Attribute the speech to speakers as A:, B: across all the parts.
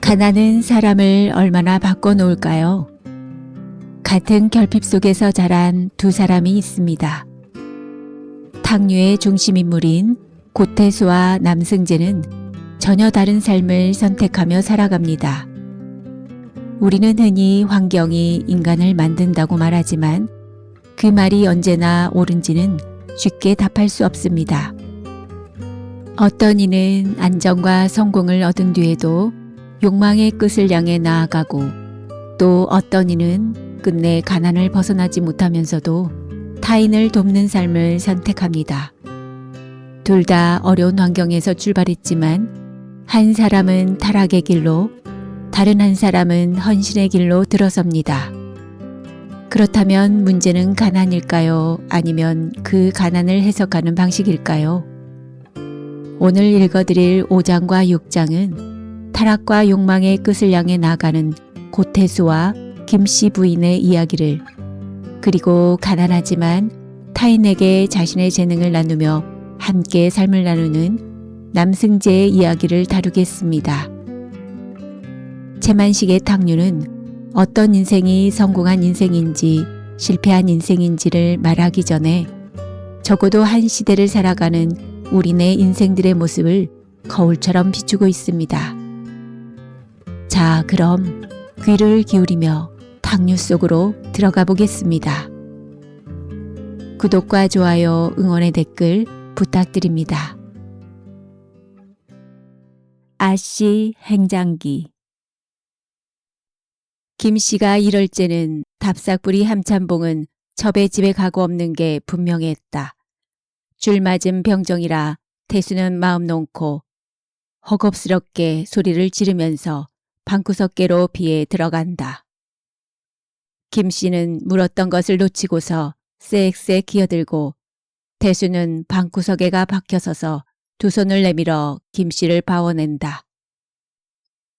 A: 가난은 사람을 얼마나 바꿔놓을까요? 같은 결핍 속에서 자란 두 사람이 있습니다. 탕류의 중심인물인 고태수와 남승재는 전혀 다른 삶을 선택하며 살아갑니다. 우리는 흔히 환경이 인간을 만든다고 말하지만 그 말이 언제나 옳은지는 쉽게 답할 수 없습니다. 어떤 이는 안정과 성공을 얻은 뒤에도 욕망의 끝을 향해 나아가고 또 어떤 이는 끝내 가난을 벗어나지 못하면서도 타인을 돕는 삶을 선택합니다. 둘 다 어려운 환경에서 출발했지만 한 사람은 타락의 길로, 다른 한 사람은 헌신의 길로 들어섭니다. 그렇다면 문제는 가난일까요? 아니면 그 가난을 해석하는 방식일까요? 오늘 읽어드릴 5장과 6장은 타락과 욕망의 끝을 향해 나가는 고태수와 김씨 부인의 이야기를, 그리고 가난하지만 타인에게 자신의 재능을 나누며 함께 삶을 나누는 남승재의 이야기를 다루겠습니다. 채만식의 탕류는 어떤 인생이 성공한 인생인지 실패한 인생인지를 말하기 전에 적어도 한 시대를 살아가는 우리네 인생들의 모습을 거울처럼 비추고 있습니다. 자, 그럼 귀를 기울이며 탕류 속으로 들어가 보겠습니다. 구독과 좋아요, 응원의 댓글 부탁드립니다. 아씨 행장기. 김씨가 이럴 때는 답삭부리 함참봉은 첩의 집에 가고 없는 게 분명했다. 줄 맞은 병정이라 태수는 마음 놓고 허겁스럽게 소리를 지르면서 방구석계로 비에 들어간다. 김씨는 물었던 것을 놓치고서 쌕쌕 기어들고 태수는 방구석에가 박혀서서 두 손을 내밀어 김씨를 바워낸다.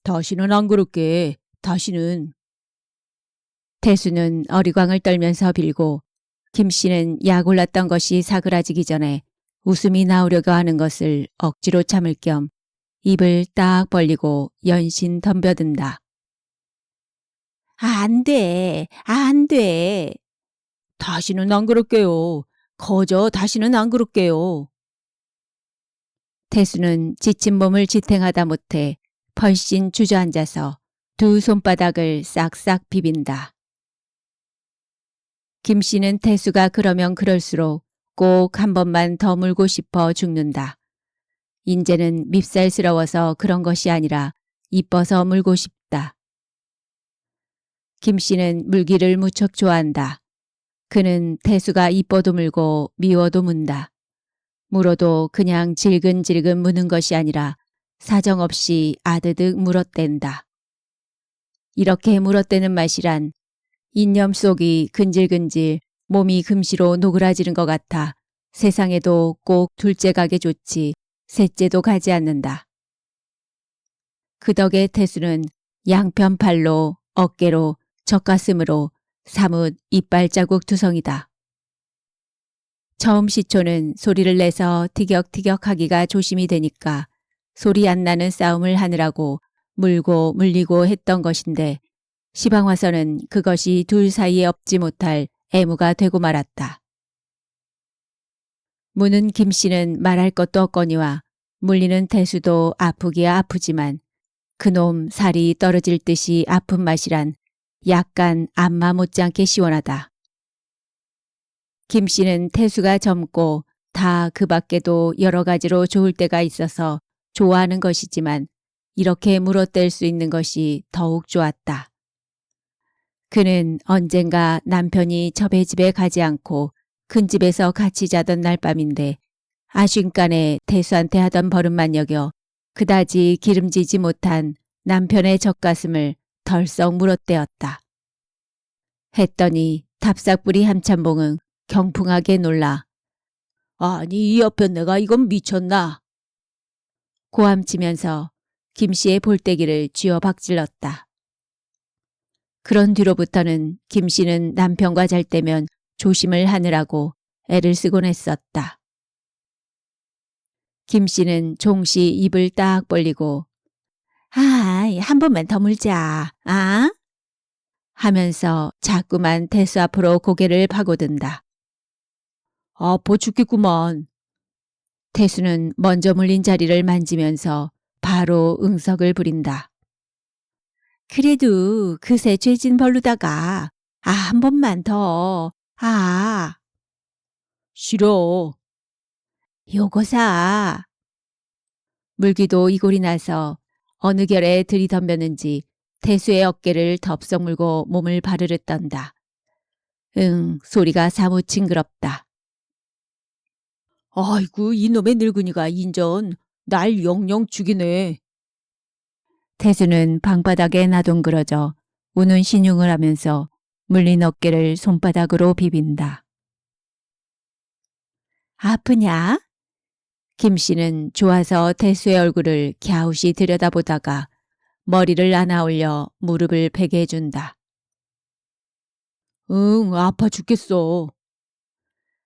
A: 다시는 안 그럴게. 다시는. 태수는 어리광을 떨면서 빌고 김씨는 약 올랐던 것이 사그라지기 전에 웃음이 나오려고 하는 것을 억지로 참을 겸 입을 딱 벌리고 연신 덤벼든다. 안 돼, 안 돼. 다시는 안 그럴게요. 거저 다시는 안 그럴게요. 태수는 지친 몸을 지탱하다 못해 펄씬 주저앉아서 두 손바닥을 싹싹 비빈다. 김씨는 태수가 그러면 그럴수록 꼭 한 번만 더 물고 싶어 죽는다. 인제는 밉살스러워서 그런 것이 아니라 이뻐서 물고 싶다. 김씨는 물기를 무척 좋아한다. 그는 태수가 이뻐도 물고 미워도 문다. 물어도 그냥 질근질근 무는 것이 아니라 사정없이 아드득 물어댄다. 이렇게 물어대는 맛이란 인념 속이 근질근질 몸이 금시로 노그라지는 것 같아 세상에도 꼭 둘째 가게 좋지 셋째도 가지 않는다. 그 덕에 태수는 양편 팔로 어깨로 젖가슴으로 사뭇 이빨 자국 투성이다. 처음 시초는 소리를 내서 티격티격하기가 조심이 되니까 소리 안 나는 싸움을 하느라고 물고 물리고 했던 것인데 시방 와서는 그것이 둘 사이에 없지 못할 애무가 되고 말았다. 무는 김씨는 말할 것도 없거니와 물리는 태수도 아프기야 아프지만 그놈 살이 떨어질 듯이 아픈 맛이란 약간 안마 못지않게 시원하다. 김씨는 태수가 젊고 다 그 밖에도 여러 가지로 좋을 때가 있어서 좋아하는 것이지만 이렇게 물어댈 수 있는 것이 더욱 좋았다. 그는 언젠가 남편이 첩의 집에 가지 않고 큰 집에서 같이 자던 날밤인데 아쉽간에 태수한테 하던 버릇만 여겨 그다지 기름지지 못한 남편의 젖가슴을 덜썩 물어대었다. 했더니 답삭부리 함참봉은 경풍하게 놀라 아니 이 옆에 내가 이건 미쳤나? 고함치면서 김씨의 볼때기를 쥐어 박질렀다. 그런 뒤로부터는 김씨는 남편과 잘 때면 조심을 하느라고 애를 쓰곤 했었다. 김씨는 종시 입을 딱 벌리고 한 번만 더 물자. 아? 하면서 자꾸만 태수 앞으로 고개를 파고든다. 아파 죽겠구만. 태수는 먼저 물린 자리를 만지면서 바로 응석을 부린다. 그래도 그새 죄진 벌루다가 한 번만 더. 싫어. 요거사. 물기도 이골이 나서 어느 결에 들이덤볐는지 태수의 어깨를 덥석 물고 몸을 바르르 떤다. 소리가 사뭇 징그럽다. 아이고 이놈의 늙은이가 인전 날 영영 죽이네. 태수는 방바닥에 나동그러져 우는 신용을 하면서 물린 어깨를 손바닥으로 비빈다. 아프냐? 김씨는 좋아서 태수의 얼굴을 갸웃이 들여다보다가 머리를 안아 올려 무릎을 베게 해준다. 응, 아파 죽겠어.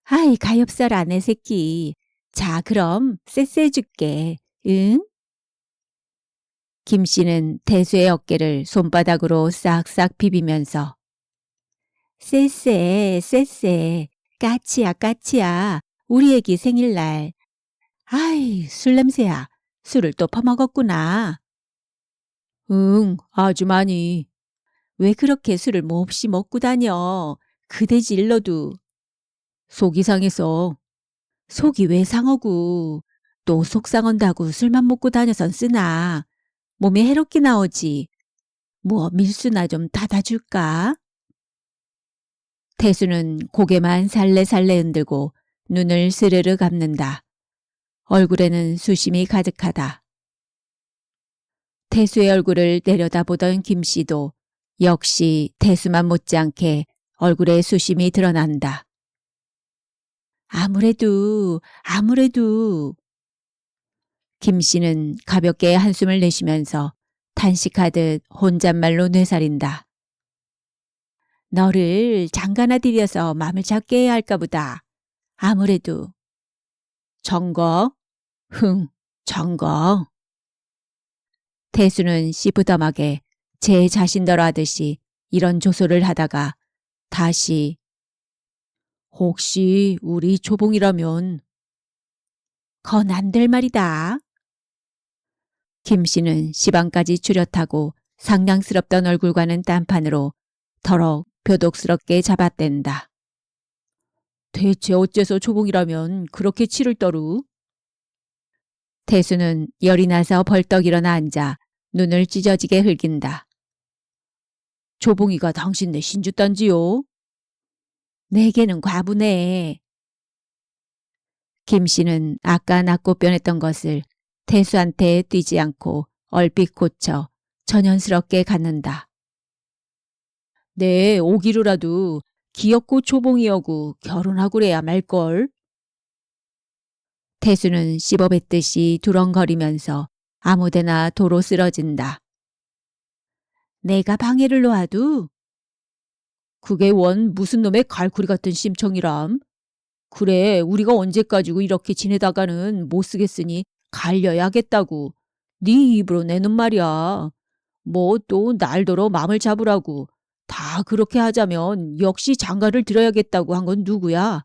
A: 아이, 가엾어라, 내 새끼. 자, 그럼 쎄쎄해줄게. 응? 김씨는 태수의 어깨를 손바닥으로 싹싹 비비면서 쎄쎄, 까치야, 까치야. 우리 애기 생일날. 아이, 술 냄새야. 술을 또 퍼먹었구나. 응, 아주 많이. 왜 그렇게 술을 몹시 먹고 다녀? 그대지 일러도. 속이 상해서. 속이 왜 상하고. 또 속 상한다고 술만 먹고 다녀선 쓰나. 몸에 해롭게 나오지. 뭐 밀수나 좀 닫아줄까? 태수는 고개만 살래살래 흔들고 눈을 스르르 감는다. 얼굴에는 수심이 가득하다. 태수의 얼굴을 내려다보던 김씨도 역시 태수만 못지않게 얼굴에 수심이 드러난다. 아무래도 김씨는 가볍게 한숨을 내쉬면서 탄식하듯 혼잣말로 뇌살인다. 너를 장가나 들여서 맘을 잡게 해야 할까 보다. 아무래도. 정거? 정거. 태수는 씨부담하게 제 자신더러 하듯이 이런 조소를 하다가 다시 혹시 우리 초봉이라면 건 안 될 말이다. 김씨는 시방까지 추렷하고 상냥스럽던 얼굴과는 딴판으로 더럭 표독스럽게 잡아댄다. 대체 어째서 초봉이라면 그렇게 치를 떠루? 태수는 열이 나서 벌떡 일어나 앉아 눈을 찢어지게 흘긴다. 초봉이가 당신네 신주단지요? 내게는 과부네. 김씨는 아까 낳고 변했던 것을 태수한테 띄지 않고 얼핏 고쳐 전연스럽게 갖는다. 네, 오기로라도 귀엽고 초봉이여고 결혼하구래야 말걸. 태수는 씹어뱉듯이 두렁거리면서 아무데나 도로 쓰러진다. 내가 방해를 놓아도? 그게 원 무슨 놈의 갈쿠리 같은 심청이람. 그래 우리가 언제까지고 이렇게 지내다가는 못쓰겠으니 갈려야겠다고. 네 입으로 내는 말이야. 뭐 또 날더러 맘을 잡으라고. 다 그렇게 하자면 역시 장가를 들어야겠다고 한 건 누구야?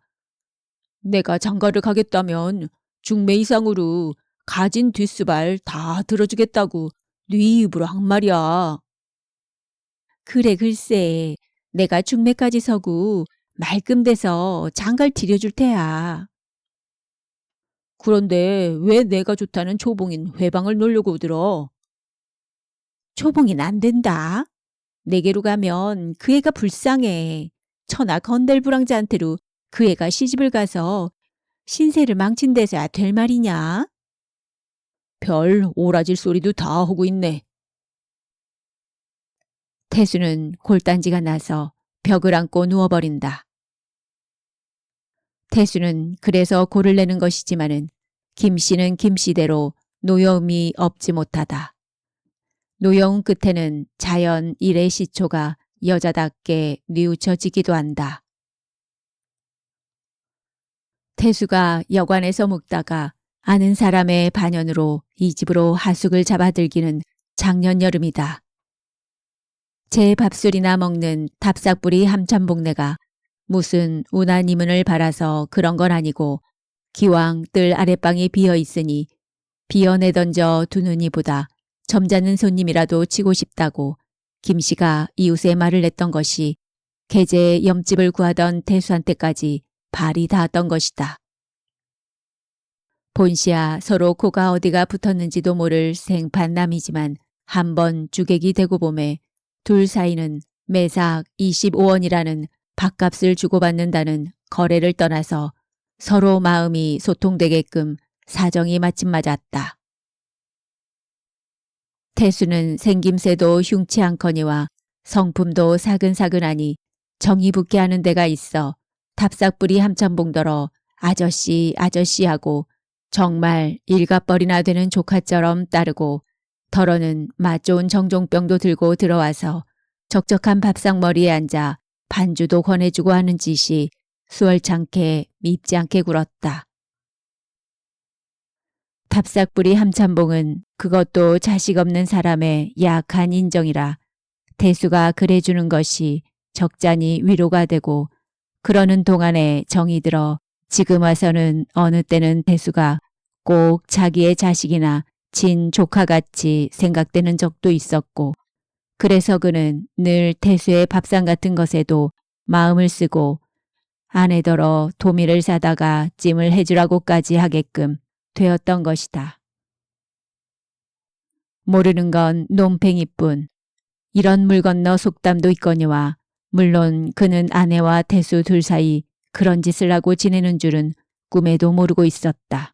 A: 내가 장가를 가겠다면 중매 이상으로 가진 뒷수발 다 들어주겠다고 네 입으로 한 말이야. 그래 글쎄 내가 중매까지 서고 말끔돼서 장가를 들여줄 테야. 그런데 왜 내가 좋다는 초봉인 회방을 놀려고 들어? 초봉인 안 된다. 내게로 가면 그 애가 불쌍해. 천하 건달불황자한테로 그 애가 시집을 가서 신세를 망친 데서야 될 말이냐? 별 오라질 소리도 다 하고 있네. 태수는 골단지가 나서 벽을 안고 누워버린다. 태수는 그래서 골을 내는 것이지만은 김씨는 김씨대로 노여움이 없지 못하다. 노여움 끝에는 자연 일의 시초가 여자답게 뉘우쳐지기도 한다. 태수가 여관에서 묵다가 아는 사람의 반연으로 이 집으로 하숙을 잡아들기는 작년 여름이다. 제 밥술이나 먹는 답싹부리 함천복내가 무슨 운하니문을 바라서 그런 건 아니고 기왕 뜰 아랫방이 비어 있으니 비어내 던져 두느니보다 점잖은 손님이라도 치고 싶다고 김씨가 이웃에 말을 냈던 것이 계제에 염집을 구하던 태수한테까지 발이 닿았던 것이다. 본시야 서로 코가 어디가 붙었는지도 모를 생판남이지만 한번 주객이 되고 봄에 둘 사이는 매삭 25원이라는 밥값을 주고받는다는 거래를 떠나서 서로 마음이 소통되게끔 사정이 마침 맞았다. 태수는 생김새도 흉치 않거니와 성품도 사근사근하니 정이 붙게 하는 데가 있어 답싹부리 함천봉더러 아저씨 아저씨하고 정말 일갑벌이나 되는 조카처럼 따르고 덜어는 맛 좋은 정종병도 들고 들어와서 적적한 밥상머리에 앉아 반주도 권해주고 하는 짓이 수월찮게 밉지 않게 굴었다. 답싹부리 함천봉은 그것도 자식 없는 사람의 약한 인정이라 태수가 그래주는 것이 적잖이 위로가 되고 그러는 동안에 정이 들어 지금 와서는 어느 때는 태수가 꼭 자기의 자식이나 친 조카같이 생각되는 적도 있었고 그래서 그는 늘 태수의 밥상 같은 것에도 마음을 쓰고 아내더러 도미를 사다가 찜을 해주라고까지 하게끔 되었던 것이다. 모르는 건 논팽이뿐 이런 물 건너 속담도 있거니와 물론 그는 아내와 태수 둘 사이 그런 짓을 하고 지내는 줄은 꿈에도 모르고 있었다.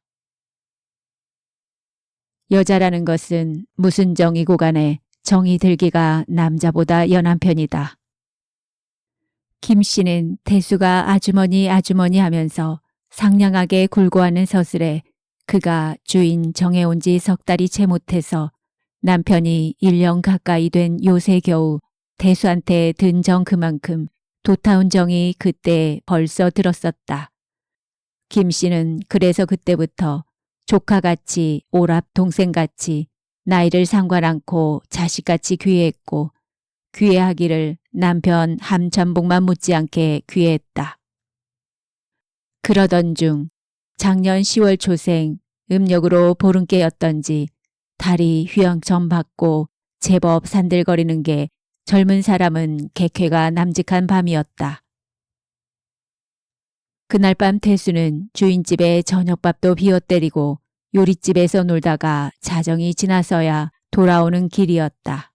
A: 여자라는 것은 무슨 정이고 간에 정이 들기가 남자보다 연한 편이다. 김 씨는 태수가 아주머니 아주머니 하면서 상냥하게 굴고하는 서슬에 그가 주인 정해온 지 석 달이 채 못해서 남편이 1년 가까이 된 요새 겨우 태수한테 든 정 그만큼 도타운 정이 그때 벌써 들었었다. 김 씨는 그래서 그때부터 조카같이 오랍 동생같이 나이를 상관 않고 자식같이 귀해했고 귀해하기를 남편 함천복만 못지않게 귀해했다. 그러던 중 작년 10월 초생 음력으로 보름께였던지 달이 휘영청 받고 제법 산들거리는 게 젊은 사람은 객회가 남직한 밤이었다. 그날 밤 태수는 주인집에 저녁밥도 비워때리고 요릿집에서 놀다가 자정이 지나서야 돌아오는 길이었다.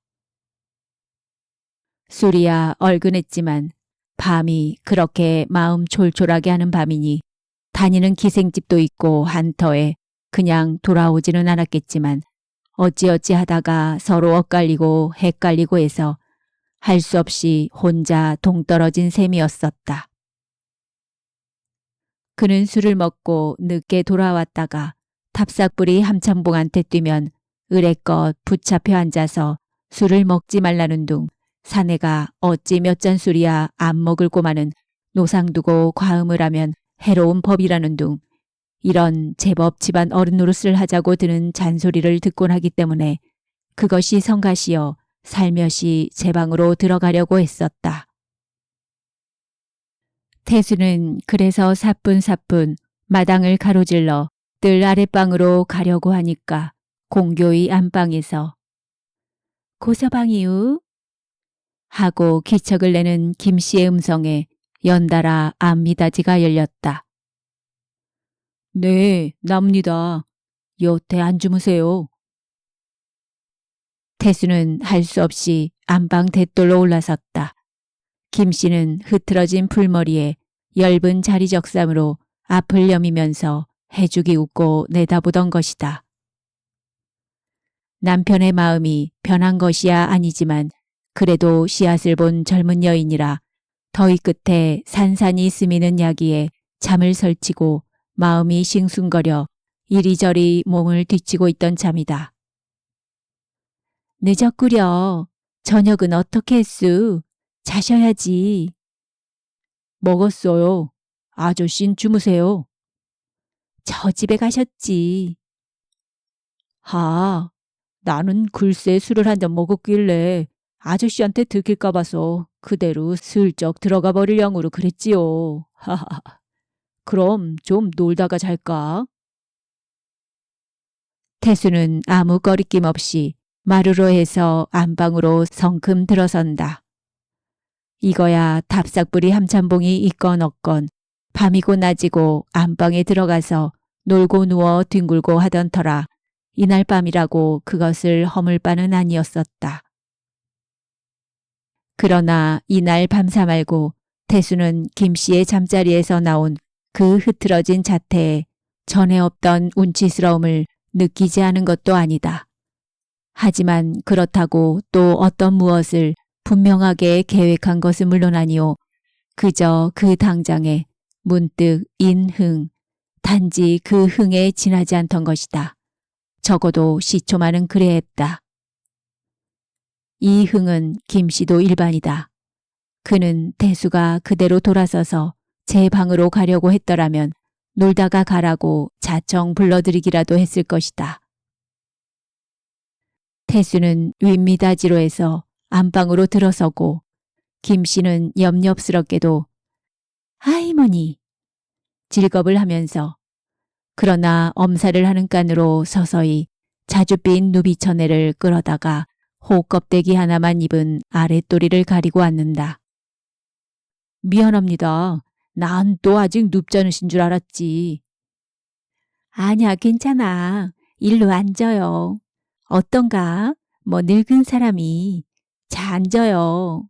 A: 술이야 얼근했지만 밤이 그렇게 마음 촐촐하게 하는 밤이니 다니는 기생집도 있고 한 터에 그냥 돌아오지는 않았겠지만 어찌어찌 하다가 서로 엇갈리고 헷갈리고 해서 할 수 없이 혼자 동떨어진 셈이었었다. 그는 술을 먹고 늦게 돌아왔다가 탑삭불이 함창봉한테 뛰면 의례껏 붙잡혀 앉아서 술을 먹지 말라는 둥 사내가 어찌 몇 잔 술이야 안 먹을 꼬마는 노상 두고 과음을 하면 해로운 법이라는 둥 이런 제법 집안 어른 노릇을 하자고 드는 잔소리를 듣곤 하기 때문에 그것이 성가시어 살며시 제 방으로 들어가려고 했었다. 태수는 그래서 사뿐사뿐 마당을 가로질러 뜰 아랫방으로 가려고 하니까 공교의 안방에서 고서방이유? 하고 기척을 내는 김씨의 음성에 연달아 앞미닫이가 열렸다. 네, 납니다. 여태 안 주무세요. 태수는 할 수 없이 안방 대돌로 올라섰다. 김씨는 흐트러진 풀머리에 엷은 자리적삼으로 앞을 여미면서 해죽이 웃고 내다보던 것이다. 남편의 마음이 변한 것이야 아니지만 그래도 씨앗을 본 젊은 여인이라 더위 끝에 산산이 스미는 야기에 잠을 설치고 마음이 싱숭거려 이리저리 몸을 뒤치고 있던 참이다. 늦었구려. 저녁은 어떻게 했수? 자셔야지. 먹었어요. 아저씨는 주무세요. 저 집에 가셨지. 하,
B: 나는 글쎄 술을 한 잔 먹었길래 아저씨한테 들킬까 봐서 그대로 슬쩍 들어가 버릴 양으로 그랬지요. 하하. 그럼 좀 놀다가 잘까?
A: 태수는 아무 거리낌 없이 마루로 해서 안방으로 성큼 들어선다. 이거야 답삭부리 함참봉이 있건 없건 밤이고 낮이고 안방에 들어가서 놀고 누워 뒹굴고 하던 터라 이날 밤이라고 그것을 허물 바는 아니었었다. 그러나 이날 밤사 말고 태수는 김씨의 잠자리에서 나온 그 흐트러진 자태에 전에 없던 운치스러움을 느끼지 않은 것도 아니다. 하지만 그렇다고 또 어떤 무엇을 분명하게 계획한 것은 물론 아니오. 그저 그 당장에 문득 인흥, 단지 그 흥에 지나지 않던 것이다. 적어도 시초만은 그래 했다. 이 흥은 김씨도 일반이다. 그는 태수가 그대로 돌아서서 제 방으로 가려고 했더라면 놀다가 가라고 자청 불러들이기라도 했을 것이다. 태수는 윗미다지로 해서 안방으로 들어서고 김씨는 염렵스럽게도 아이머니 질겁을 하면서 그러나 엄살을 하는 깐으로 서서히 자줏빛 누비천내를 끌어다가 호껍데기 하나만 입은 아랫도리를 가리고 앉는다.
B: 미안합니다. 난 또 아직 눕자누신 줄 알았지.
A: 아니야, 괜찮아. 일로 앉아요. 어떤가? 뭐 늙은 사람이. 자, 앉아요.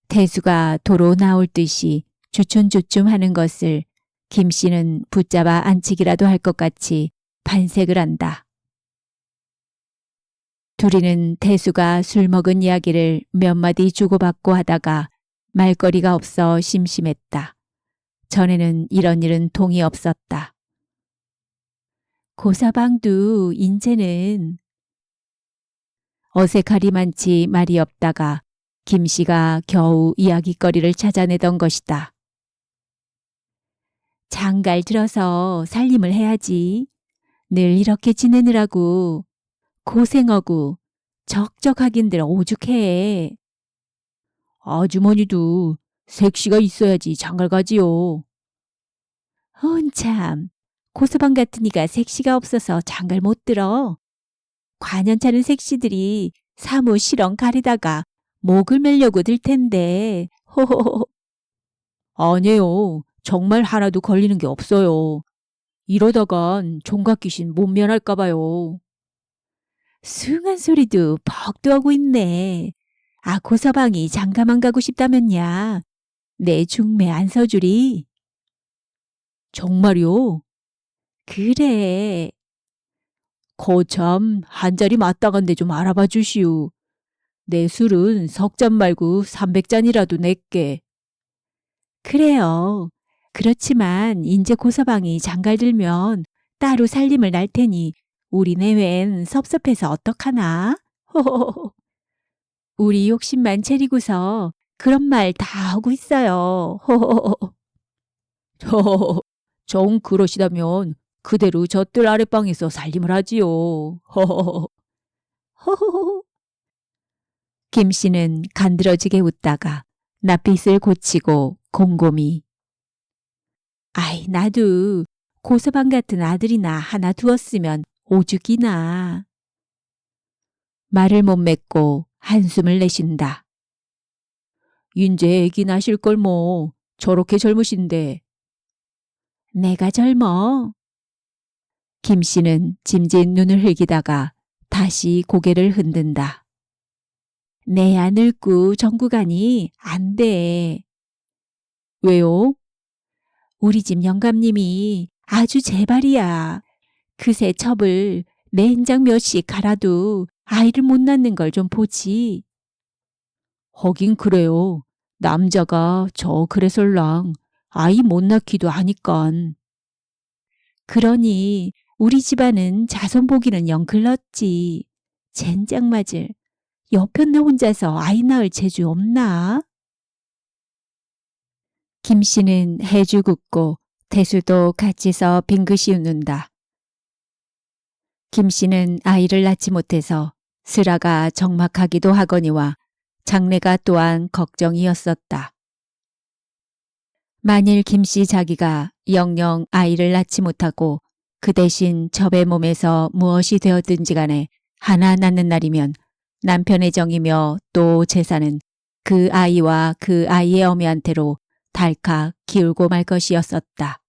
A: 태수가 도로 나올 듯이 주춤주춤 하는 것을 김씨는 붙잡아 앉히기라도 할 것 같이 반색을 한다. 둘이는 태수가 술 먹은 이야기를 몇 마디 주고받고 하다가 말거리가 없어 심심했다. 전에는 이런 일은 동이 없었다. 고사방도 인제는 어색하리만치 말이 없다가 김씨가 겨우 이야기거리를 찾아내던 것이다. 장갈 들어서 살림을 해야지. 늘 이렇게 지내느라고 고생하고 적적하긴들 오죽해.
B: 아주머니도 색시가 있어야지 장갈 가지요.
A: 참, 고서방 같은 이가 색시가 없어서 장갈 못 들어. 관연차는 색시들이 사무 실렁 가리다가 목을 매려고 들 텐데. 호호호.
B: 아니에요. 정말 하나도 걸리는 게 없어요. 이러다간 종각 귀신 못 면할까 봐요.
A: 숭한 소리도 벅도 하고 있네. 아, 고서방이 장가만 가고 싶다면야. 내 중매 안 서주리.
B: 정말요?
A: 그래.
B: 거참 한 자리 마땅한데 좀 알아봐 주시오. 내 술은 석 잔 말고 300잔이라도 낼게.
A: 그래요. 그렇지만 인제 고서방이 장갈 들면 따로 살림을 날 테니 우리 내외엔 섭섭해서 어떡하나? 호호호. 우리 욕심만 채리고서 그런 말 다 하고 있어요. 호호호.
B: 정 그러시다면 그대로 젖들 아랫방에서 살림을 하지요.
A: 호호호. 김씨는 간드러지게 웃다가 낯빛을 고치고 곰곰이 아이 나도 고서방 같은 아들이나 하나 두었으면 오죽이나. 말을 못 맺고 한숨을 내쉰다.
B: 인제 애기 나실 걸 뭐 저렇게 젊으신데.
A: 내가 젊어. 김씨는 짐짓 눈을 흘기다가 다시 고개를 흔든다. 내야 늙고 정구가니 안 돼.
B: 왜요?
A: 우리 집 영감님이 아주 제발이야. 그새 첩을 내인장 몇씩 갈아도 아이를 못 낳는 걸 좀 보지.
B: 하긴 그래요. 남자가 저 그래설랑 아이 못 낳기도 하니깐.
A: 그러니 우리 집안은 자손 보기는 영 글렀지. 젠장 맞을. 여편네 혼자서 아이 낳을 재주 없나? 김씨는 해주 긋고 태수도 같이서 빙긋이 웃는다. 김 씨는 아이를 낳지 못해서 슬아가 적막하기도 하거니와 장래가 또한 걱정이었었다. 만일 김 씨 자기가 영영 아이를 낳지 못하고 그 대신 첩의 몸에서 무엇이 되었든지 간에 하나 낳는 날이면 남편의 정이며 또 재산은 그 아이와 그 아이의 어미한테로 달칵 기울고 말 것이었었다.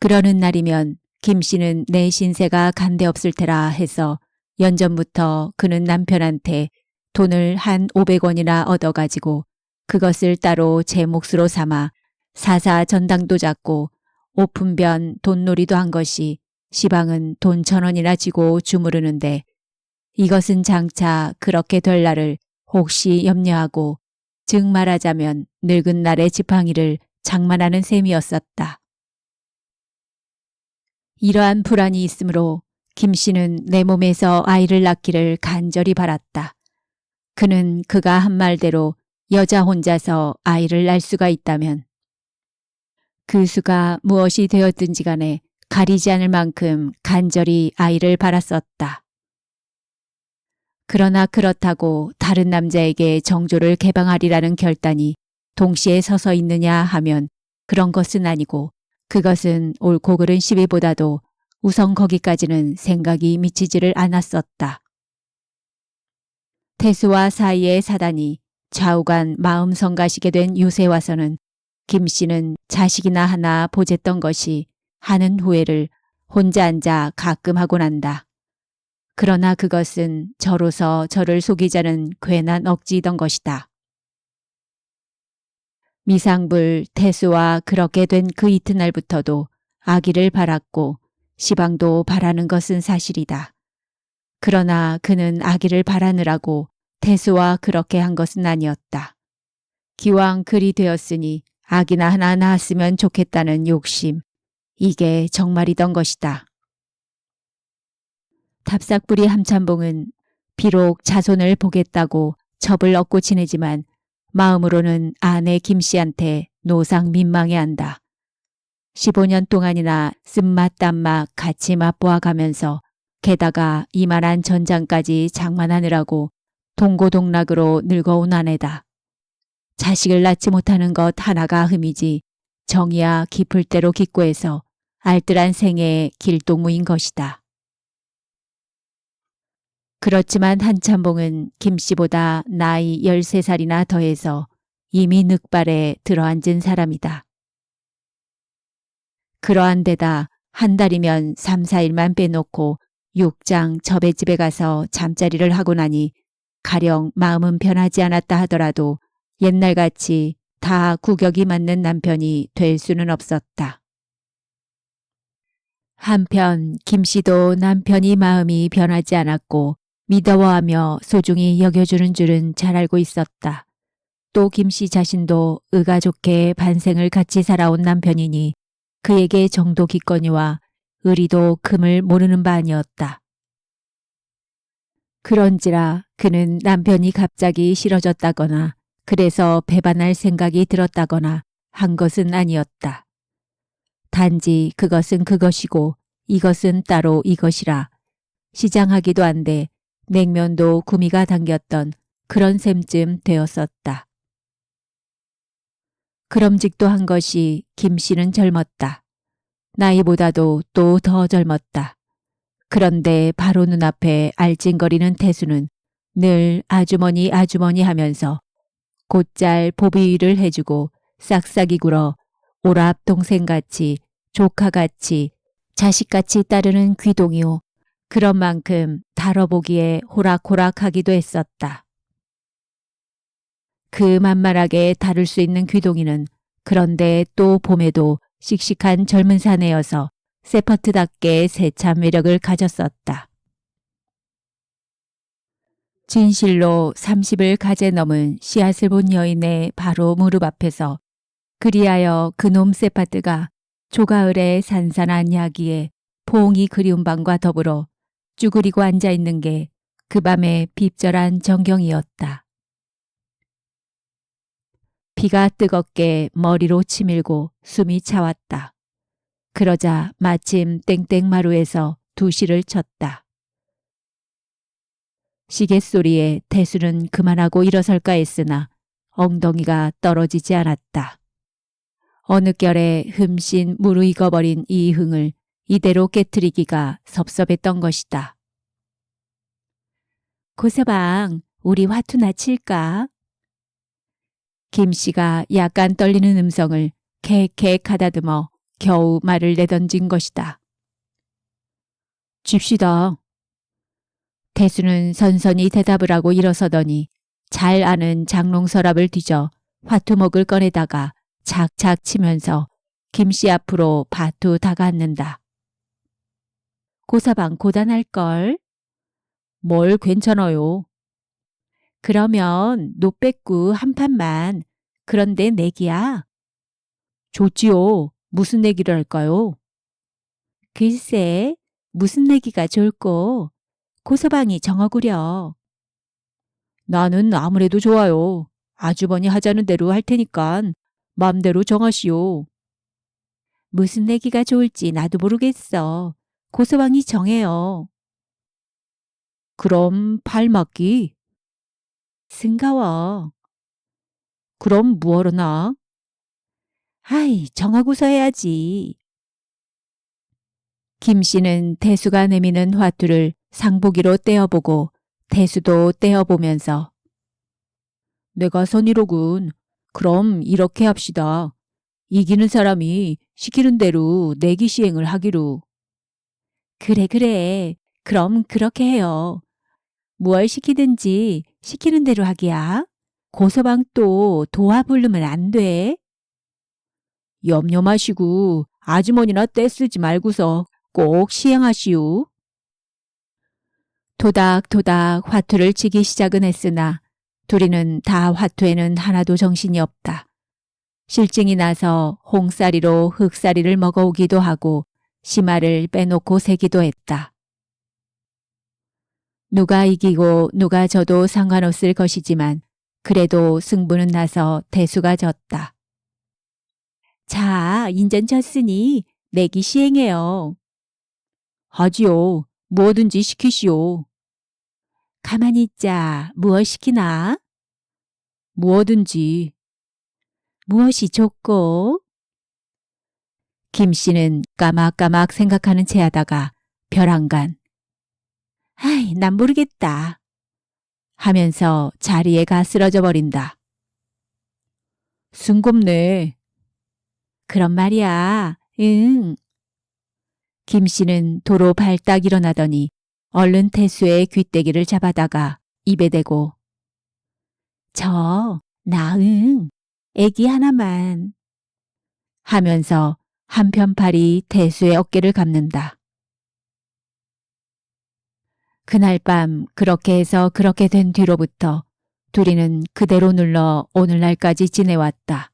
A: 그러는 날이면 김 씨는 내 신세가 간데없을 테라 해서 연전부터 그는 남편한테 돈을 한 500원이나 얻어가지고 그것을 따로 제 몫으로 삼아 사사 전당도 잡고 오픈변 돈놀이도 한 것이 시방은 돈 1,000원이나 쥐고 주무르는데 이것은 장차 그렇게 될 날을 혹시 염려하고 즉 말하자면 늙은 날의 지팡이를 장만하는 셈이었었다. 이러한 불안이 있으므로 김 씨는 내 몸에서 아이를 낳기를 간절히 바랐다. 그는 그가 한 말대로 여자 혼자서 아이를 낳을 수가 있다면 그 수가 무엇이 되었든지 간에 가리지 않을 만큼 간절히 아이를 바랐었다. 그러나 그렇다고 다른 남자에게 정조를 개방하리라는 결단이 동시에 서서 있느냐 하면 그런 것은 아니고 그것은 옳고 그른 시비보다도 우선 거기까지는 생각이 미치지를 않았었다. 태수와 사이의 사단이 좌우간 마음 성가시게 된 요새 와서는 김 씨는 자식이나 하나 보쨌던 것이 하는 후회를 혼자 앉아 가끔 하곤 한다. 그러나 그것은 저로서 저를 속이자는 괜한 억지이던 것이다. 미상불 태수와 그렇게 된 그 이튿날부터도 아기를 바랐고 시방도 바라는 것은 사실이다. 그러나 그는 아기를 바라느라고 태수와 그렇게 한 것은 아니었다. 기왕 그리 되었으니 아기나 하나 낳았으면 좋겠다는 욕심, 이게 정말이던 것이다. 답삭부리 함참봉은 비록 자손을 보겠다고 첩을 얻고 지내지만 마음으로는 아내 김 씨한테 노상 민망해한다. 15년 동안이나 쓴맛 딴맛 같이 맛보아 가면서 게다가 이만한 전장까지 장만하느라고 동고동락으로 늙어온 아내다. 자식을 낳지 못하는 것 하나가 흠이지 정이야 깊을 대로 기꼬해서 알뜰한 생애의 길동무인 것이다. 그렇지만 한참봉은 김 씨보다 나이 13살이나 더해서 이미 늑발에 들어앉은 사람이다. 그러한 데다 한 달이면 3, 4일만 빼놓고 육장 첩의 집에 가서 잠자리를 하고 나니 가령 마음은 변하지 않았다 하더라도 옛날같이 다 구격이 맞는 남편이 될 수는 없었다. 한편 김 씨도 남편이 마음이 변하지 않았고 믿어워하며 소중히 여겨주는 줄은 잘 알고 있었다. 또 김 씨 자신도 의가 좋게 반생을 같이 살아온 남편이니 그에게 정도 깊거니와 의리도 금을 모르는 바 아니었다. 그런지라 그는 남편이 갑자기 싫어졌다거나 그래서 배반할 생각이 들었다거나 한 것은 아니었다. 단지 그것은 그것이고 이것은 따로 이것이라 시장하기도 한데 냉면도 구미가 당겼던 그런 셈쯤 되었었다. 그럼직도 한 것이 김 씨는 젊었다. 나이보다도 또 더 젊었다. 그런데 바로 눈앞에 알찡거리는 태수는 늘 아주머니 아주머니 하면서 곧잘 보비위를 해주고 싹싹이 굴어 오랍 동생같이 조카같이 자식같이 따르는 귀동이요. 그런 만큼 다뤄보기에 호락호락하기도 했었다. 그 만만하게 다룰 수 있는 귀동이는 그런데 또 봄에도 씩씩한 젊은 사내여서 세퍼트답게 세찬 매력을 가졌었다. 진실로 30을 가제 넘은 씨앗을 본 여인의 바로 무릎 앞에서 그리하여 그놈 세파트가 조가을의 산산한 야기에 포옹이 그리운 밤과 더불어 쭈그리고 앉아있는 게 그 밤의 빕절한 정경이었다. 비가 뜨겁게 머리로 치밀고 숨이 차왔다. 그러자 마침 땡땡마루에서 2시를 쳤다. 시계 소리에 태수는 그만하고 일어설까 했으나 엉덩이가 떨어지지 않았다. 어느 결에 흠씬 무르익어버린 이 흥을 이대로 깨트리기가 섭섭했던 것이다. 고서방, 우리 화투나 칠까? 김씨가 약간 떨리는 음성을 캑캑 가다듬어 겨우 말을 내던진 것이다. 집시다. 태수는 선선히 대답을 하고 일어서더니 잘 아는 장롱 서랍을 뒤져 화투목을 꺼내다가 착착 치면서 김씨 앞으로 바투 다가앉는다. 고서방 고단할걸? 뭘 괜찮아요. 그러면 노빼꾸 한 판만. 그런데 내기야. 좋지요. 무슨 내기를 할까요? 글쎄, 무슨 내기가 좋을꼬? 고서방이 정하구려. 나는 아무래도 좋아요. 아주버니 하자는 대로 할 테니깐 맘대로 정하시오. 무슨 내기가 좋을지 나도 모르겠어. 고서방이 정해요. 그럼 팔맞기? 승가워. 그럼 무얼어나? 아이, 정하고서 해야지. 김씨는 태수가 내미는 화투를 상보기로 떼어보고 태수도 떼어보면서 내가 선이로군. 그럼 이렇게 합시다. 이기는 사람이 시키는 대로 내기 시행을 하기로. 그래. 그럼 그렇게 해요. 무얼 시키든지 시키는 대로 하기야. 고서방 또 도와 부르면 안 돼. 염려 마시고 아주머니나 떼쓰지 말고서 꼭 시행하시오. 도닥도닥 화투를 치기 시작은 했으나 둘이는 다 화투에는 하나도 정신이 없다. 실증이 나서 홍사리로 흑사리를 먹어오기도 하고 심화를 빼놓고 세기도 했다. 누가 이기고 누가 져도 상관없을 것이지만 그래도 승부는 나서 태수가 졌다. 자, 인전 졌으니 내기 시행해요. 하지요. 뭐든지 시키시오. 가만히 있자. 무엇 시키나? 무엇든지. 무엇이 좋고? 김씨는 까막까막 생각하는 채 하다가 벼랑간. 아이, 난 모르겠다. 하면서 자리에 가 쓰러져 버린다. 승겁네. 그런 말이야. 응. 김씨는 도로 발딱 일어나더니 얼른 태수의 귀때기를 잡아다가 입에 대고 응. 애기 하나만. 하면서 한편 팔이 태수의 어깨를 감는다. 그날 밤 그렇게 해서 그렇게 된 뒤로부터 둘이는 그대로 눌러 오늘날까지 지내왔다.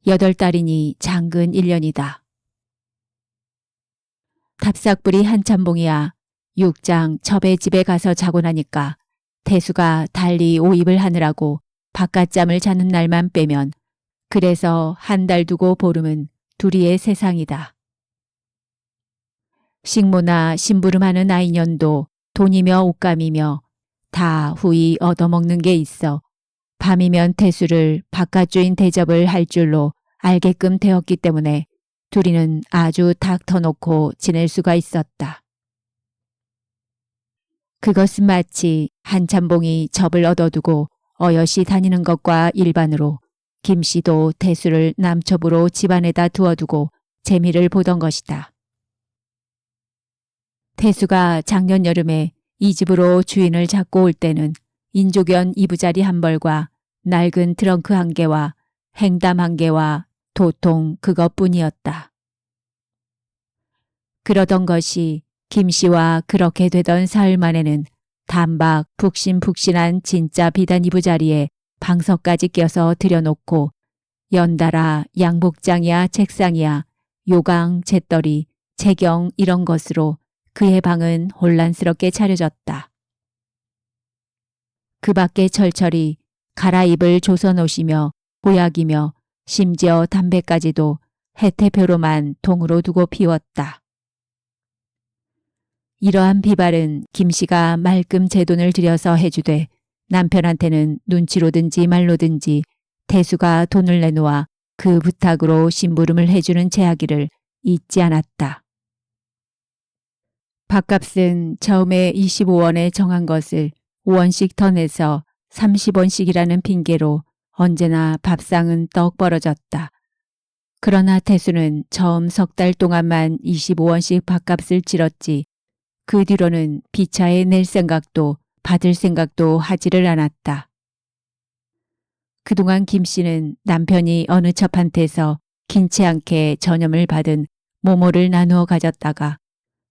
A: 8달이니 장근 1년이다. 탑삭불이 한참봉이야 육장 첩의 집에 가서 자고 나니까 태수가 달리 오입을 하느라고 바깥잠을 자는 날만 빼면 그래서 한 달 두고 보름은 둘이의 세상이다. 식모나 심부름하는 아이년도 돈이며 옷감이며 다 후이 얻어먹는 게 있어 밤이면 태수를 바깥주인 대접을 할 줄로 알게끔 되었기 때문에 둘이는 아주 탁 터놓고 지낼 수가 있었다. 그것은 마치 한참봉이 접을 얻어두고 어여시 다니는 것과 일반으로 김씨도 태수를 남첩으로 집안에다 두어두고 재미를 보던 것이다. 태수가 작년 여름에 이 집으로 주인을 잡고 올 때는 인조견 이부자리 한 벌과 낡은 트렁크 한 개와 행담 한 개와 도통 그것뿐이었다. 그러던 것이 김씨와 그렇게 되던 사흘 만에는 단박 푹신푹신한 진짜 비단 이부자리에 방석까지 껴서 들여놓고 연달아 양복장이야 책상이야 요강 잿더리 채경 이런 것으로 그의 방은 혼란스럽게 차려졌다. 그 밖에 철철이 갈아입을 조선옷이며 보약이며 심지어 담배까지도 해태표로만 통으로 두고 피웠다. 이러한 비발은 김씨가 말끔 제 돈을 들여서 해주되 남편한테는 눈치로든지 말로든지 태수가 돈을 내놓아 그 부탁으로 심부름을 해주는 제하기를 잊지 않았다. 밥값은 처음에 25원에 정한 것을 5원씩 더 내서 30원씩이라는 핑계로 언제나 밥상은 떡 벌어졌다. 그러나 태수는 처음 석 달 동안만 25원씩 밥값을 치렀지 그 뒤로는 비차에 낼 생각도 받을 생각도 하지를 않았다. 그동안 김씨는 남편이 어느 첩한테서 긴치 않게 전염을 받은 모모를 나누어 가졌다가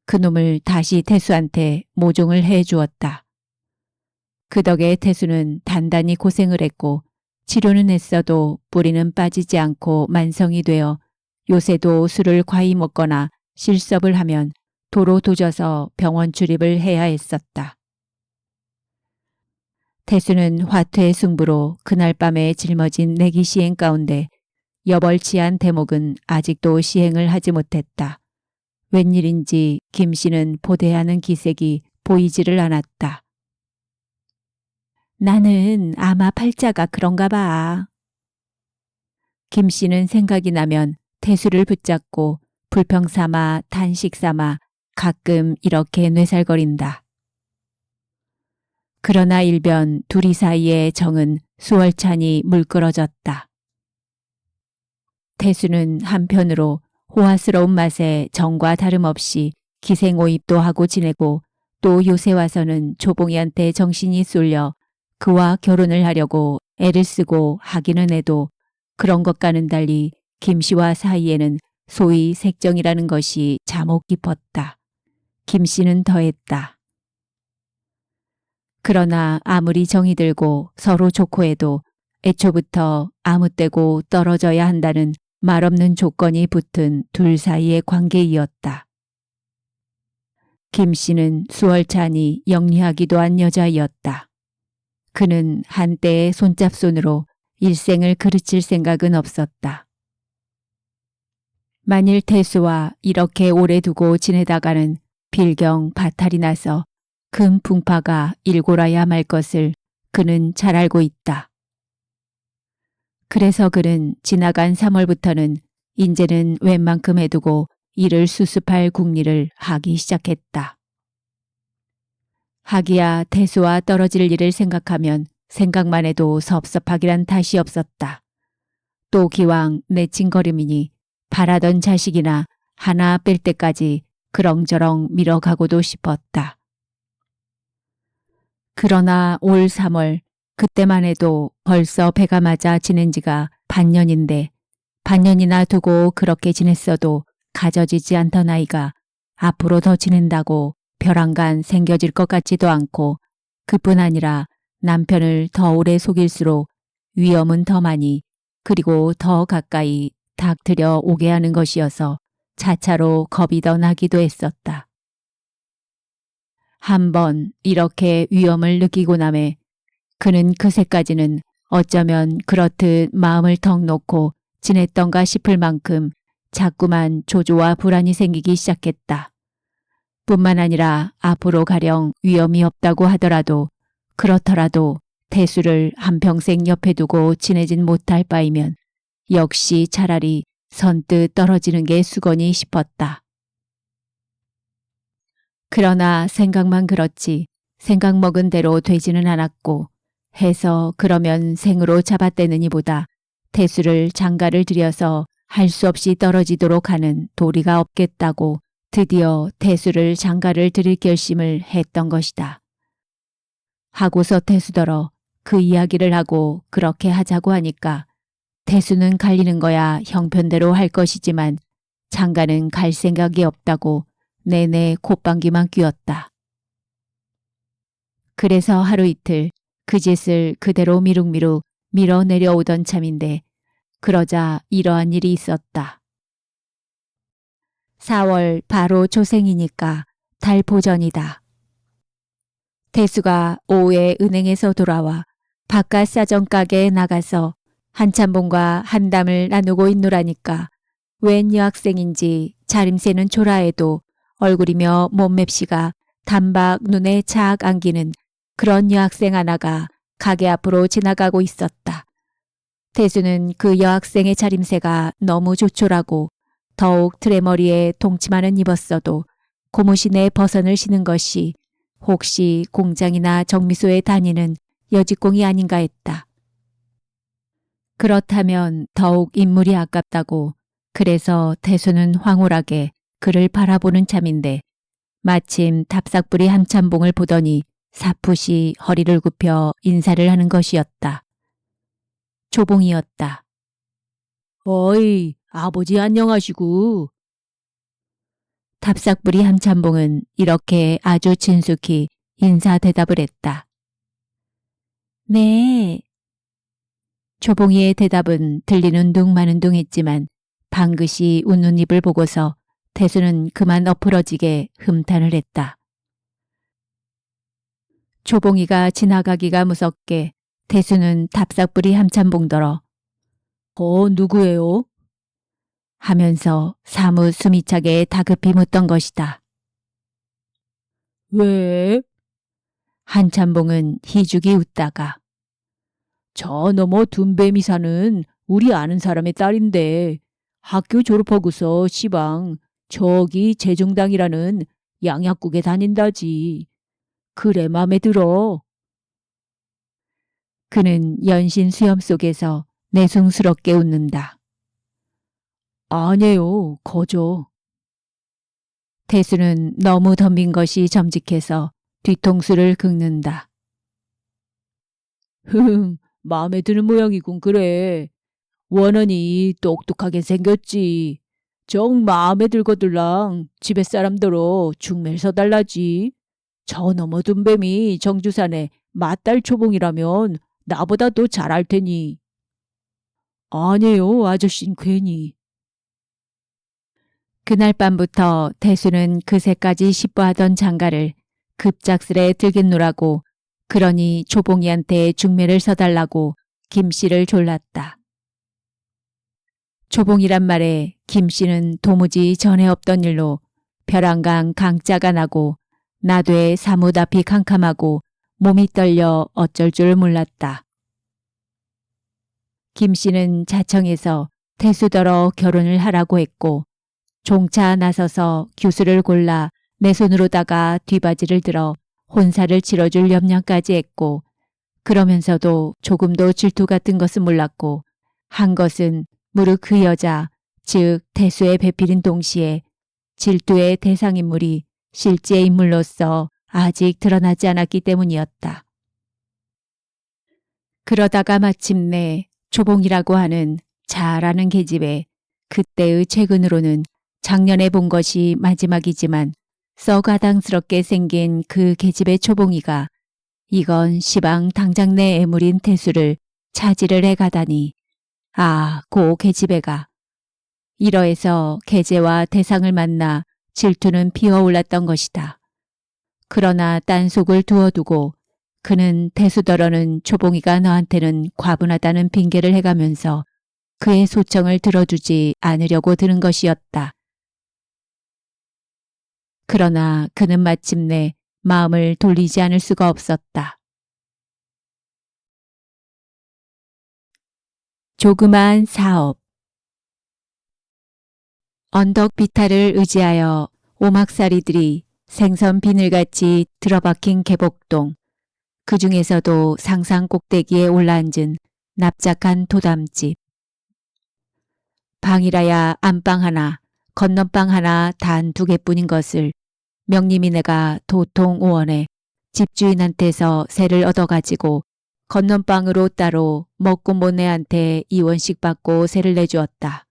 A: 그놈을 다시 태수한테 모종을 해 주었다. 그 덕에 태수는 단단히 고생을 했고 치료는 했어도 뿌리는 빠지지 않고 만성이 되어 요새도 술을 과히 먹거나 실섭을 하면 도로 도져서 병원 출입을 해야 했었다. 태수는 화투의 승부로 그날 밤에 짊어진 내기 시행 가운데 여벌치한 대목은 아직도 시행을 하지 못했다. 웬일인지 김씨는 보대하는 기색이 보이지를 않았다. 나는 아마 팔자가 그런가 봐. 김씨는 생각이 나면 태수를 붙잡고 불평 삼아 단식 삼아 가끔 이렇게 뇌살거린다. 그러나 일변 둘이 사이의 정은 수월찬이 물끄러졌다. 태수는 한편으로 호화스러운 맛에 정과 다름없이 기생오입도 하고 지내고 또 요새 와서는 조봉이한테 정신이 쏠려 그와 결혼을 하려고 애를 쓰고 하기는 해도 그런 것과는 달리 김씨와 사이에는 소위 색정이라는 것이 잠옷 깊었다. 김씨는 더했다. 그러나 아무리 정이 들고 서로 좋고 해도 애초부터 아무 때고 떨어져야 한다는 말없는 조건이 붙은 둘 사이의 관계이었다. 김씨는 수월찬이 영리하기도 한 여자이었다. 그는 한때의 손잡손으로 일생을 그르칠 생각은 없었다. 만일 태수와 이렇게 오래 두고 지내다가는 빌경 바탈이 나서 큰 풍파가 일고라야 말 것을 그는 잘 알고 있다. 그래서 그는 지나간 3월부터는 인제는 웬만큼 해두고 이를 수습할 궁리를 하기 시작했다. 하기야 태수와 떨어질 일을 생각하면 생각만 해도 섭섭하기란 탓이 없었다. 또 기왕 내친거림이니 바라던 자식이나 하나 뺄 때까지 그렁저렁 밀어가고도 싶었다. 그러나 올 3월 그때만 해도 벌써 배가 맞아 지낸 지가 반년인데 반년이나 두고 그렇게 지냈어도 가져지지 않던 아이가 앞으로 더 지낸다고 벼랑간 생겨질 것 같지도 않고 그뿐 아니라 남편을 더 오래 속일수록 위험은 더 많이 그리고 더 가까이 닥들여 오게 하는 것이어서 차차로 겁이 더 나기도 했었다. 한번 이렇게 위험을 느끼고 남에 그는 그새까지는 어쩌면 그렇듯 마음을 턱 놓고 지냈던가 싶을 만큼 자꾸만 조조와 불안이 생기기 시작했다. 뿐만 아니라 앞으로 가령 위험이 없다고 하더라도 그렇더라도 태수를 한평생 옆에 두고 지내진 못할 바이면 역시 차라리 선뜻 떨어지는 게 수건이 싶었다. 그러나 생각만 그렇지 생각 먹은 대로 되지는 않았고 해서 그러면 생으로 잡아떼느니보다 태수를 장가를 들여서 할 수 없이 떨어지도록 하는 도리가 없겠다고 드디어 태수를 장가를 들일 결심을 했던 것이다. 하고서 태수더러 그 이야기를 하고 그렇게 하자고 하니까 태수는 갈리는 거야 형편대로 할 것이지만 장가는 갈 생각이 없다고 내내 콧방귀만 뀌었다. 그래서 하루 이틀 그 짓을 그대로 미룩미룩 밀어내려오던 참인데 그러자 이러한 일이 있었다. 4월 바로 조생이니까 달 보전이다. 태수가 오후에 은행에서 돌아와 바깥 사정 가게에 나가서 한참봉과 한담을 나누고 있노라니까 웬 여학생인지 자림새는 초라해도 얼굴이며 몸맵시가 단박 눈에 착 안기는 그런 여학생 하나가 가게 앞으로 지나가고 있었다. 태수는 그 여학생의 차림새가 너무 조촐하고 더욱 트레머리에 동치마는 입었어도 고무신에 버선을 신은 것이 혹시 공장이나 정미소에 다니는 여직공이 아닌가 했다. 그렇다면 더욱 인물이 아깝다고 그래서 태수는 황홀하게 그를 바라보는 참인데 마침 답삭부리 함참봉을 보더니 사푸시 허리를 굽혀 인사를 하는 것이었다. 조봉이었다.
B: 어이, 아버지 안녕하시구.
A: 답삭부리 함참봉은 이렇게 아주 친숙히 인사 대답을 했다. 네. 조봉이의 대답은 들리는 둥 마는 둥 했지만 방긋이 웃는 입을 보고서 태수는 그만 엎으러지게 흠탄을 했다. 조봉이가 지나가기가 무섭게 태수는 답삭부리 함참봉더러
B: 누구예요?
A: 하면서 사뭇 숨이 차게 다급히 묻던 것이다.
B: 왜?
A: 한참봉은 희죽이 웃다가
B: 저 너머 둔뱀이 사는 우리 아는 사람의 딸인데 학교 졸업하고서 시방 저기 재중당이라는 양약국에 다닌다지. 그래 맘에 들어.
A: 그는 연신 수염 속에서 내숭스럽게 웃는다.
B: 아니에요. 거저.
A: 태수는 너무 덤빈 것이 점직해서 뒤통수를 긁는다.
B: 마음에 드는 모양이군 그래. 원원이 똑똑하게 생겼지. 정 마음에 들거들랑 집에 사람들어 중매를 서달라지. 저 너머 둔뱀이 정주산의 맏딸 초봉이라면 나보다 더 잘할 테니. 아니에요 아저씨는 괜히.
A: 그날 밤부터 태수는 그새까지 시뻐하던 장가를 급작스레 들겠노라고 그러니 조봉이한테 중매를 서달라고 김씨를 졸랐다. 조봉이란 말에 김씨는 도무지 전에 없던 일로 벼랑강 강짜가 나고 나되에 사뭇 앞이 캄캄하고 몸이 떨려 어쩔 줄 몰랐다. 김씨는 자청에서 태수더러 결혼을 하라고 했고 종차 나서서 규수를 골라 내 손으로다가 뒤바지를 들어 혼사를 치러줄 염려까지 했고 그러면서도 조금도 질투 같은 것은 몰랐고 한 것은 무릇 그 여자 즉 태수의 배필인 동시에 질투의 대상인물이 실제 인물로서 아직 드러나지 않았기 때문이었다. 그러다가 마침내 조봉이라고 하는 잘 아는 계집애 그때의 최근으로는 작년에 본 것이 마지막이지만 썩아당스럽게 생긴 그 계집의 초봉이가 이건 시방 당장 내 애물인 태수를 차지를 해가다니 고 계집애가 이러해서 계제와 대상을 만나 질투는 피어올랐던 것이다. 그러나 딴 속을 두어두고 그는 태수더러는 초봉이가 너한테는 과분하다는 핑계를 해가면서 그의 소청을 들어주지 않으려고 드는 것이었다. 그러나 그는 마침내 마음을 돌리지 않을 수가 없었다. 조그마한 사업. 언덕 비탈을 의지하여 오막살이들이 생선 비늘같이 들어박힌 개복동. 그 중에서도 상상 꼭대기에 올라앉은 납작한 도담집. 방이라야 안방 하나, 건넌방 하나 단 2개뿐인 것을 명림이네가 도통 5원에 집주인한테서 세를 얻어가지고 건넌방으로 따로 먹고 못 애한테 2원씩 받고 세를 내주었다.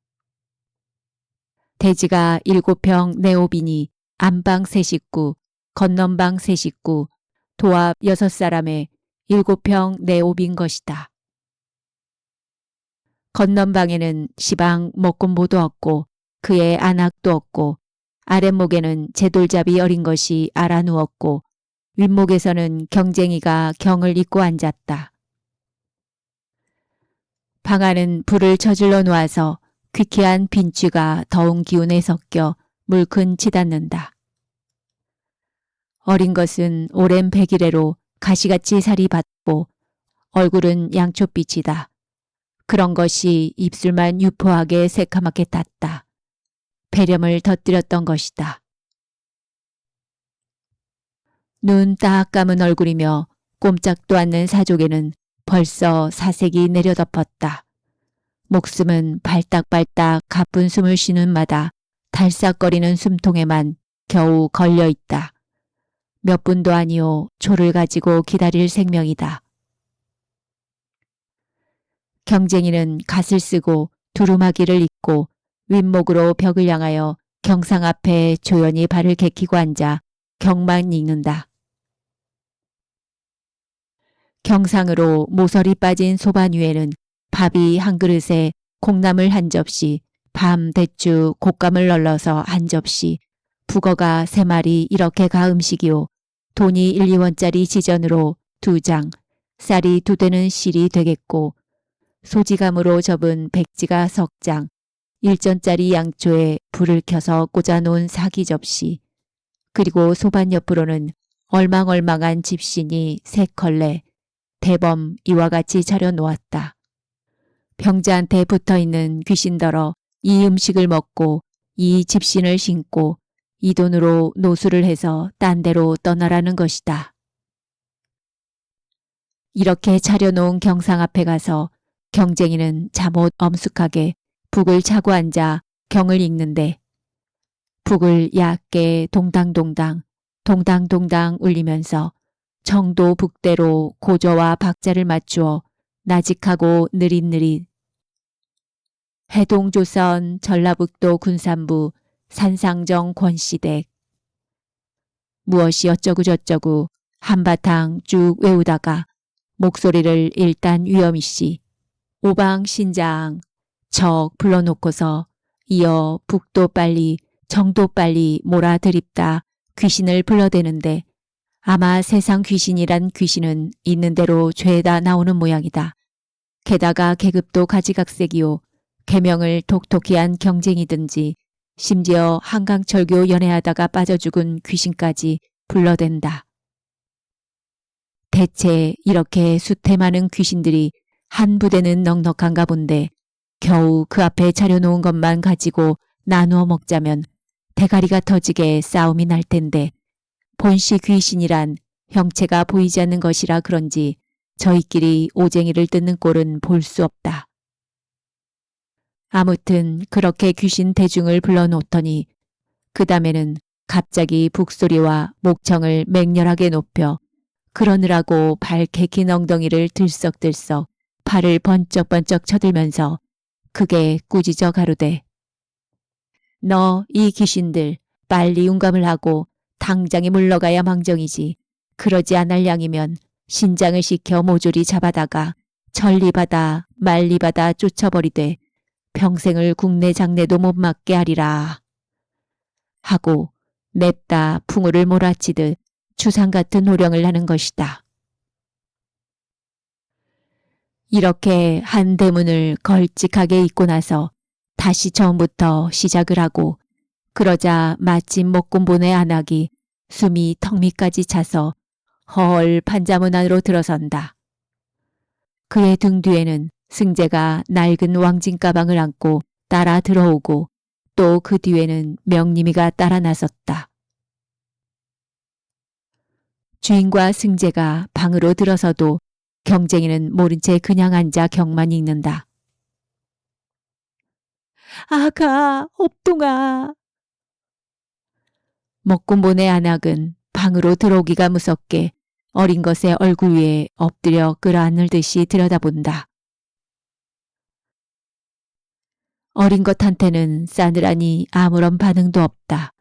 A: 대지가 7평 내오빈이 안방 3식구, 건넌방 3식구, 도합 6사람의 7평 내오빈 것이다. 건넌방에는 시방 먹고 모도 없고 그의 안악도 없고 아랫목에는 제돌잡이 어린 것이 알아누웠고 윗목에서는 경쟁이가 경을 입고 앉았다. 방 안은 불을 저질러 놓아서 퀴퀴한 빈취가 더운 기운에 섞여 물큰 치닫는다. 어린 것은 오랜 백일해로 가시같이 살이 받고 얼굴은 양초빛이다. 그런 것이 입술만 유포하게 새카맣게 탔다. 배렴을 덧들였던 것이다. 눈 딱 감은 얼굴이며 꼼짝도 않는 사족에는 벌써 사색이 내려덮었다. 목숨은 발딱발딱 가쁜 숨을 쉬는 마다 달싹거리는 숨통에만 겨우 걸려있다. 몇 분도 아니오 초를 가지고 기다릴 생명이다. 경쟁이는 갓을 쓰고 두루마기를 입고 윗목으로 벽을 향하여 경상 앞에 조연히 발을 개키고 앉아 경만 읽는다. 경상으로 모서리 빠진 소반 위에는 밥이 한 그릇에 콩나물 한 접시, 밤 대추 곶감을 널러서 한 접시, 북어가 3마리 이렇게 가 음식이요. 돈이 1, 2원짜리 지전으로 2장, 쌀이 2되는 실이 되겠고 소지감으로 접은 백지가 석장, 1전짜리 양초에 불을 켜서 꽂아놓은 사기 접시, 그리고 소반 옆으로는 얼망얼망한 집신이 3컬레, 대범 이와 같이 차려놓았다. 병자한테 붙어있는 귀신더러 이 음식을 먹고 이 집신을 신고 이 돈으로 노수를 해서 딴 데로 떠나라는 것이다. 이렇게 차려놓은 경상 앞에 가서 경쟁이는 잠옷 엄숙하게 북을 차고 앉아 경을 읽는데 북을 얕게 동당동당 울리면서 청도 북대로 고저와 박자를 맞추어 나직하고 느릿느릿 해동조선 전라북도 군산부 산상정 권시댁 무엇이 어쩌구저쩌구 한바탕 쭉 외우다가 목소리를 일단 위엄이씨 오방신장 척 불러놓고서 이어 북도 빨리 정도 빨리 몰아드립다 귀신을 불러대는데 아마 세상 귀신이란 귀신은 있는 대로 죄다 나오는 모양이다. 게다가 계급도 가지각색이요. 계명을 톡톡히 한 경쟁이든지 심지어 한강철교 연애하다가 빠져 죽은 귀신까지 불러댄다. 대체 이렇게 수태 많은 귀신들이 한 부대는 넉넉한가 본데 겨우 그 앞에 차려놓은 것만 가지고 나누어 먹자면 대가리가 터지게 싸움이 날 텐데 본시 귀신이란 형체가 보이지 않는 것이라 그런지 저희끼리 오쟁이를 뜯는 꼴은 볼 수 없다. 아무튼 그렇게 귀신 대중을 불러놓더니 그 다음에는 갑자기 북소리와 목청을 맹렬하게 높여 그러느라고 발 개긴 엉덩이를 들썩들썩 팔을 번쩍번쩍 쳐들면서 크게 꾸짖어 가로되 너 이 귀신들 빨리 웅감을 하고 당장에 물러가야 망정이지. 그러지 않을 양이면 신장을 시켜 모조리 잡아다가 천리바다 말리바다 쫓아버리되 평생을 국내 장내도 못 맞게 하리라. 하고 냅다 풍우를 몰아치듯 추상 같은 호령을 하는 것이다. 이렇게 한 대문을 걸찍하게 잇고 나서 다시 처음부터 시작을 하고 그러자 마침 목군본의 안악이 숨이 턱 밑까지 차서 헐 판자문 안으로 들어선다. 그의 등 뒤에는 승재가 낡은 왕진 가방을 안고 따라 들어오고 또 그 뒤에는 명림이가 따라 나섰다. 주인과 승재가 방으로 들어서도 경쟁이는 모른 채 그냥 앉아 경만 읽는다. 아가, 옵동아. 먹군본의 안악은 방으로 들어오기가 무섭게 어린 것의 얼굴 위에 엎드려 끌어안을 듯이 들여다본다. 어린 것한테는 싸늘하니 아무런 반응도 없다.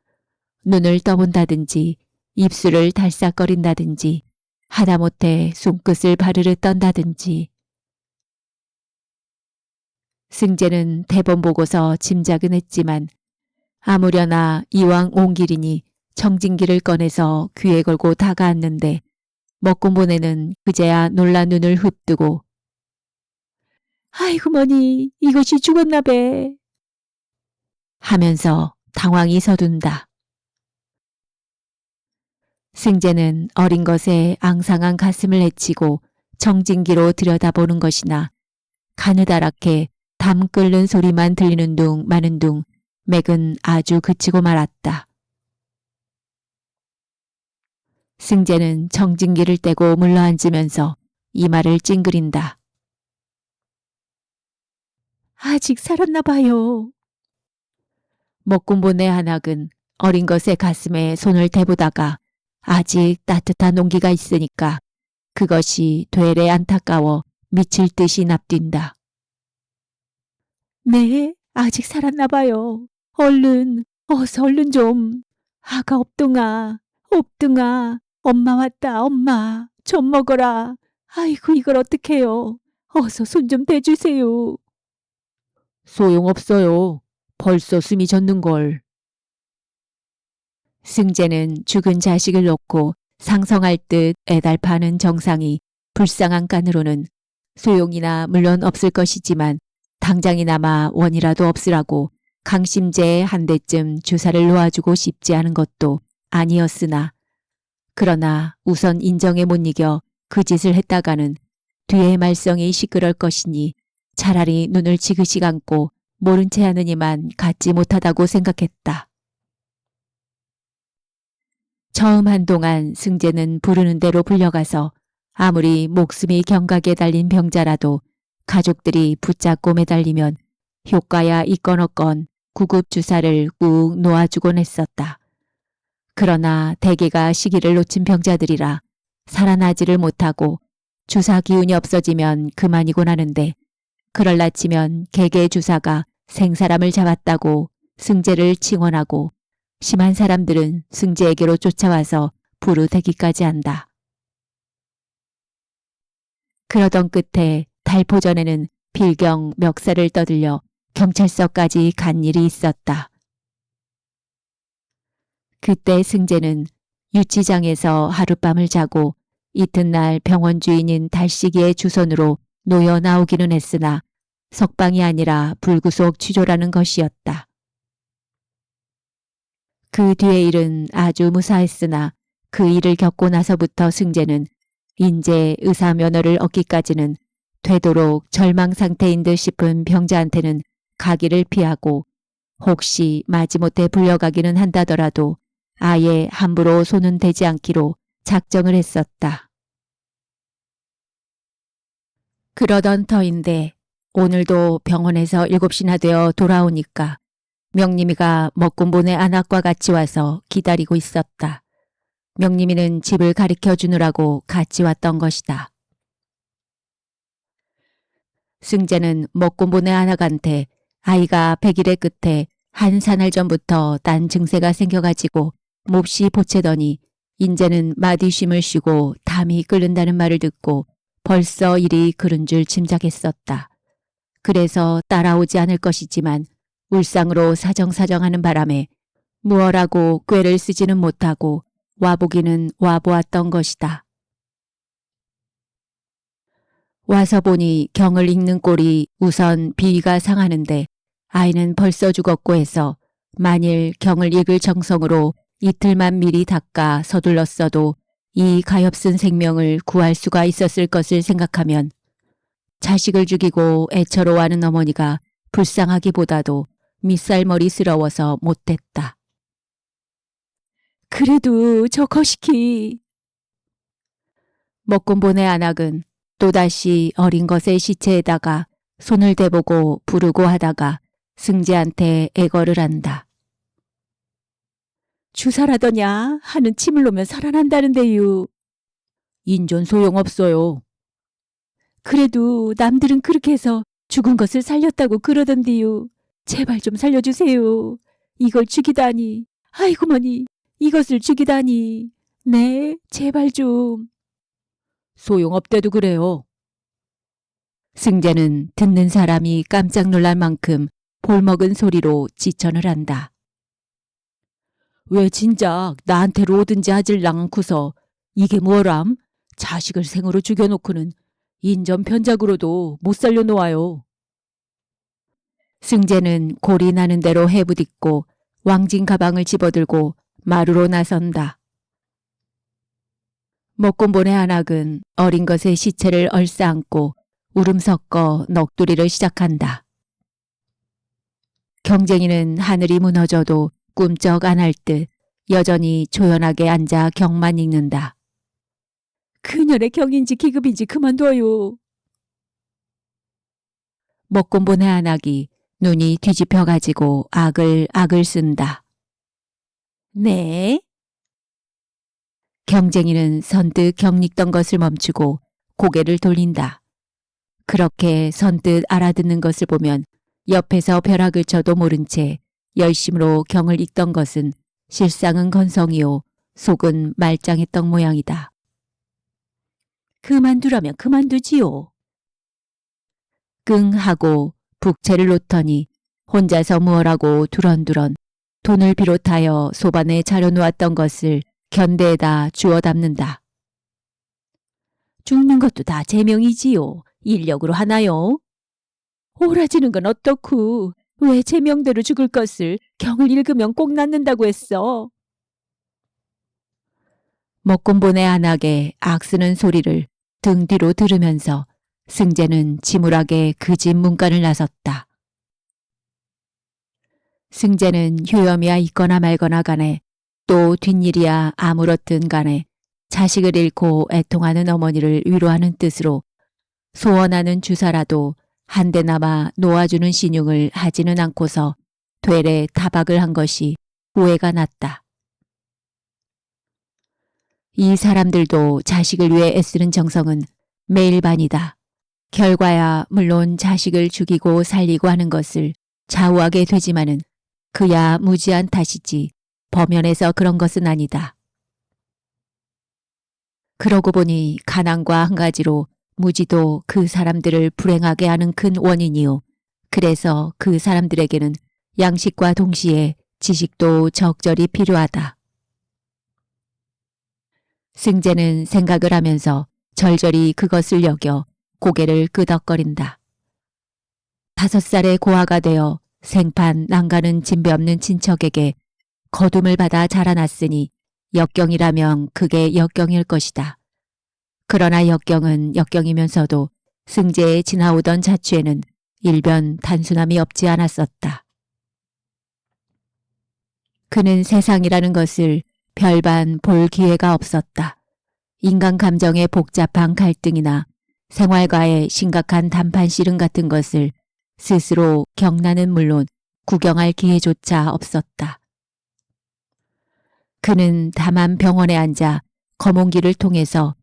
A: 눈을 떠본다든지 입술을 달싹거린다든지 하다못해 손끝을 바르르 떤다든지. 승재는 대본 보고서 짐작은 했지만 아무려나 이왕 온 길이니 청진기를 꺼내서 귀에 걸고 다가왔는데 먹군본에는 그제야 놀라 눈을 흡뜨고 아이고 머니 이것이 죽었나 배 하면서 당황히 서둔다. 승재는 어린 것에 앙상한 가슴을 헤치고 청진기로 들여다보는 것이나 가느다랗게 담 끓는 소리만 들리는 둥 마는 둥 맥은 아주 그치고 말았다. 승재는 청진기를 떼고 물러앉으면서 이마를 찡그린다.
B: 아직 살았나 봐요.
A: 먹군보네 한학은 어린 것의 가슴에 손을 대보다가 아직 따뜻한 온기가 있으니까 그것이 되레 안타까워 미칠 듯이 납뛴다.
B: 네, 아직 살았나 봐요. 얼른, 어서 얼른 좀. 아가 옵등아, 옵등아. 엄마 왔다, 엄마. 좀 먹어라. 아이고, 이걸 어떡해요. 어서 손 좀 대주세요.
A: 소용없어요. 벌써 숨이 젖는걸. 승재는 죽은 자식을 놓고 상성할 듯 애달파는 정상이 불쌍한 깐으로는 소용이나 물론 없을 것이지만 당장이나마 원이라도 없으라고 강심제에 한 대쯤 주사를 놓아주고 싶지 않은 것도 아니었으나 그러나 우선 인정에 못 이겨 그 짓을 했다가는 뒤의 말썽이 시끄러울 것이니 차라리 눈을 지그시 감고 모른 채 하느니만 갖지 못하다고 생각했다. 처음 한동안 승재는 부르는 대로 불려가서 아무리 목숨이 경각에 달린 병자라도 가족들이 붙잡고 매달리면 효과야 있건 없건 구급 주사를 꾹 놓아주곤 했었다. 그러나 대개가 시기를 놓친 병자들이라 살아나지를 못하고 주사 기운이 없어지면 그만이곤 하는데 그럴라 치면 개개 주사가 생사람을 잡았다고 승재를 칭언하고 심한 사람들은 승재에게로 쫓아와서 부르대기까지 한다. 그러던 끝에 달포전에는 필경 멱살을 떠들려 경찰서까지 간 일이 있었다. 그때 승재는 유치장에서 하룻밤을 자고 이튿날 병원 주인인 달씨기의 주선으로 놓여 나오기는 했으나 석방이 아니라 불구속 취조라는 것이었다. 그 뒤의 일은 아주 무사했으나 그 일을 겪고 나서부터 승재는 인제 의사 면허를 얻기까지는 되도록 절망 상태인 듯 싶은 병자한테는 가기를 피하고 혹시 마지못해 불려가기는 한다더라도 아예 함부로 손은 대지 않기로 작정을 했었다. 그러던 터인데 오늘도 병원에서 7시나 되어 돌아오니까 명림이가 먹군보네 안악과 같이 와서 기다리고 있었다. 명림이는 집을 가리켜 주느라고 같이 왔던 것이다. 승재는 먹군보네 안악한테 아이가 100일의 끝에 한 사날 전부터 딴 증세가 생겨가지고 몹시 보채더니 인제는 마디쉼을 쉬고 담이 끓는다는 말을 듣고 벌써 일이 그른 줄 짐작했었다. 그래서 따라오지 않을 것이지만 울상으로 사정사정하는 바람에 무얼하고 꾀를 쓰지는 못하고 와보기는 와보았던 것이다. 와서 보니 경을 읽는 꼴이 우선 비위가 상하는데 아이는 벌써 죽었고 해서 만일 경을 읽을 정성으로 이틀만 미리 닦아 서둘렀어도 이 가엾은 생명을 구할 수가 있었을 것을 생각하면 자식을 죽이고 애처로워하는 어머니가 불쌍하기보다도 밑살머리스러워서 못됐다.
B: 그래도 저 거시기.
A: 먹군보네 안악은 또다시 어린 것의 시체에다가 손을 대보고 부르고 하다가 승재한테 애걸을 한다.
B: 주사라더냐 하는 침을 놓으면 살아난다는데요.
A: 인존 소용없어요.
B: 그래도 남들은 그렇게 해서 죽은 것을 살렸다고 그러던데요. 제발 좀 살려주세요. 이걸 죽이다니. 아이고머니, 이것을 죽이다니. 네, 제발 좀.
A: 소용없대도 그래요. 승재는 듣는 사람이 깜짝 놀랄 만큼 볼먹은 소리로 지천을 한다. 왜 진작 나한테로 오든지 하질랑 않고서 이게 뭐람? 자식을 생으로 죽여놓고는 인전 편작으로도 못 살려놓아요. 승재는 골이 나는 대로 해부딛고 왕진 가방을 집어들고 마루로 나선다. 먹곤보네 안악은 어린 것의 시체를 얼싸안고 울음 섞어 넋두리를 시작한다. 경쟁이는 하늘이 무너져도 꿈쩍 안 할 듯 여전히 조연하게 앉아 경만 읽는다.
B: 그녀의 경인지 기급인지 그만둬요.
A: 먹곤보네 안악이 눈이 뒤집혀가지고 악을 쓴다.
B: 네?
A: 경쟁이는 선뜻 경읽던 것을 멈추고 고개를 돌린다. 그렇게 선뜻 알아듣는 것을 보면 옆에서 벼락을 쳐도 모른 채 열심으로 경을 읽던 것은 실상은 건성이요 속은 말짱했던 모양이다.
B: 그만두라면 그만두지요.
A: 끙 하고 북채를 놓더니 혼자서 무얼하고 두런두런 돈을 비롯하여 소반에 차려놓았던 것을 견대에다 주워 담는다.
B: 죽는 것도 다 제명이지요. 인력으로 하나요? 오라지는 건 어떻고 왜 제명대로 죽을 것을 경을 읽으면 꼭 낫는다고 했어.
A: 먹곤보네 안악의 악쓰는 소리를 등 뒤로 들으면서 승재는 지물하게 그 집 문간을 나섰다. 승재는 효염이야 있거나 말거나 간에 또 뒷일이야 아무렇든 간에 자식을 잃고 애통하는 어머니를 위로하는 뜻으로 소원하는 주사라도 한 대나마 놓아주는 신용을 하지는 않고서 되레 타박을 한 것이 후회가 났다. 이 사람들도 자식을 위해 애쓰는 정성은 매일 반이다. 결과야 물론 자식을 죽이고 살리고 하는 것을 좌우하게 되지만은 그야 무지한 탓이지 범연에서 그런 것은 아니다. 그러고 보니 가난과 한 가지로 무지도 그 사람들을 불행하게 하는 큰 원인이요. 그래서 그 사람들에게는 양식과 동시에 지식도 적절히 필요하다. 승재는 생각을 하면서 절절히 그것을 여겨 고개를 끄덕거린다. 5살의 고아가 되어 생판 난가는 진배 없는 친척에게 거둠을 받아 자라났으니 역경이라면 그게 역경일 것이다. 그러나 역경은 역경이면서도 승재의 지나오던 자취에는 일변 단순함이 없지 않았었다. 그는 세상이라는 것을 별반 볼 기회가 없었다. 인간 감정의 복잡한 갈등이나 생활과의 심각한 단판 씨름 같은 것을 스스로 경나는 물론 구경할 기회조차 없었다. 그는 다만 병원에 앉아 검은기를 통해서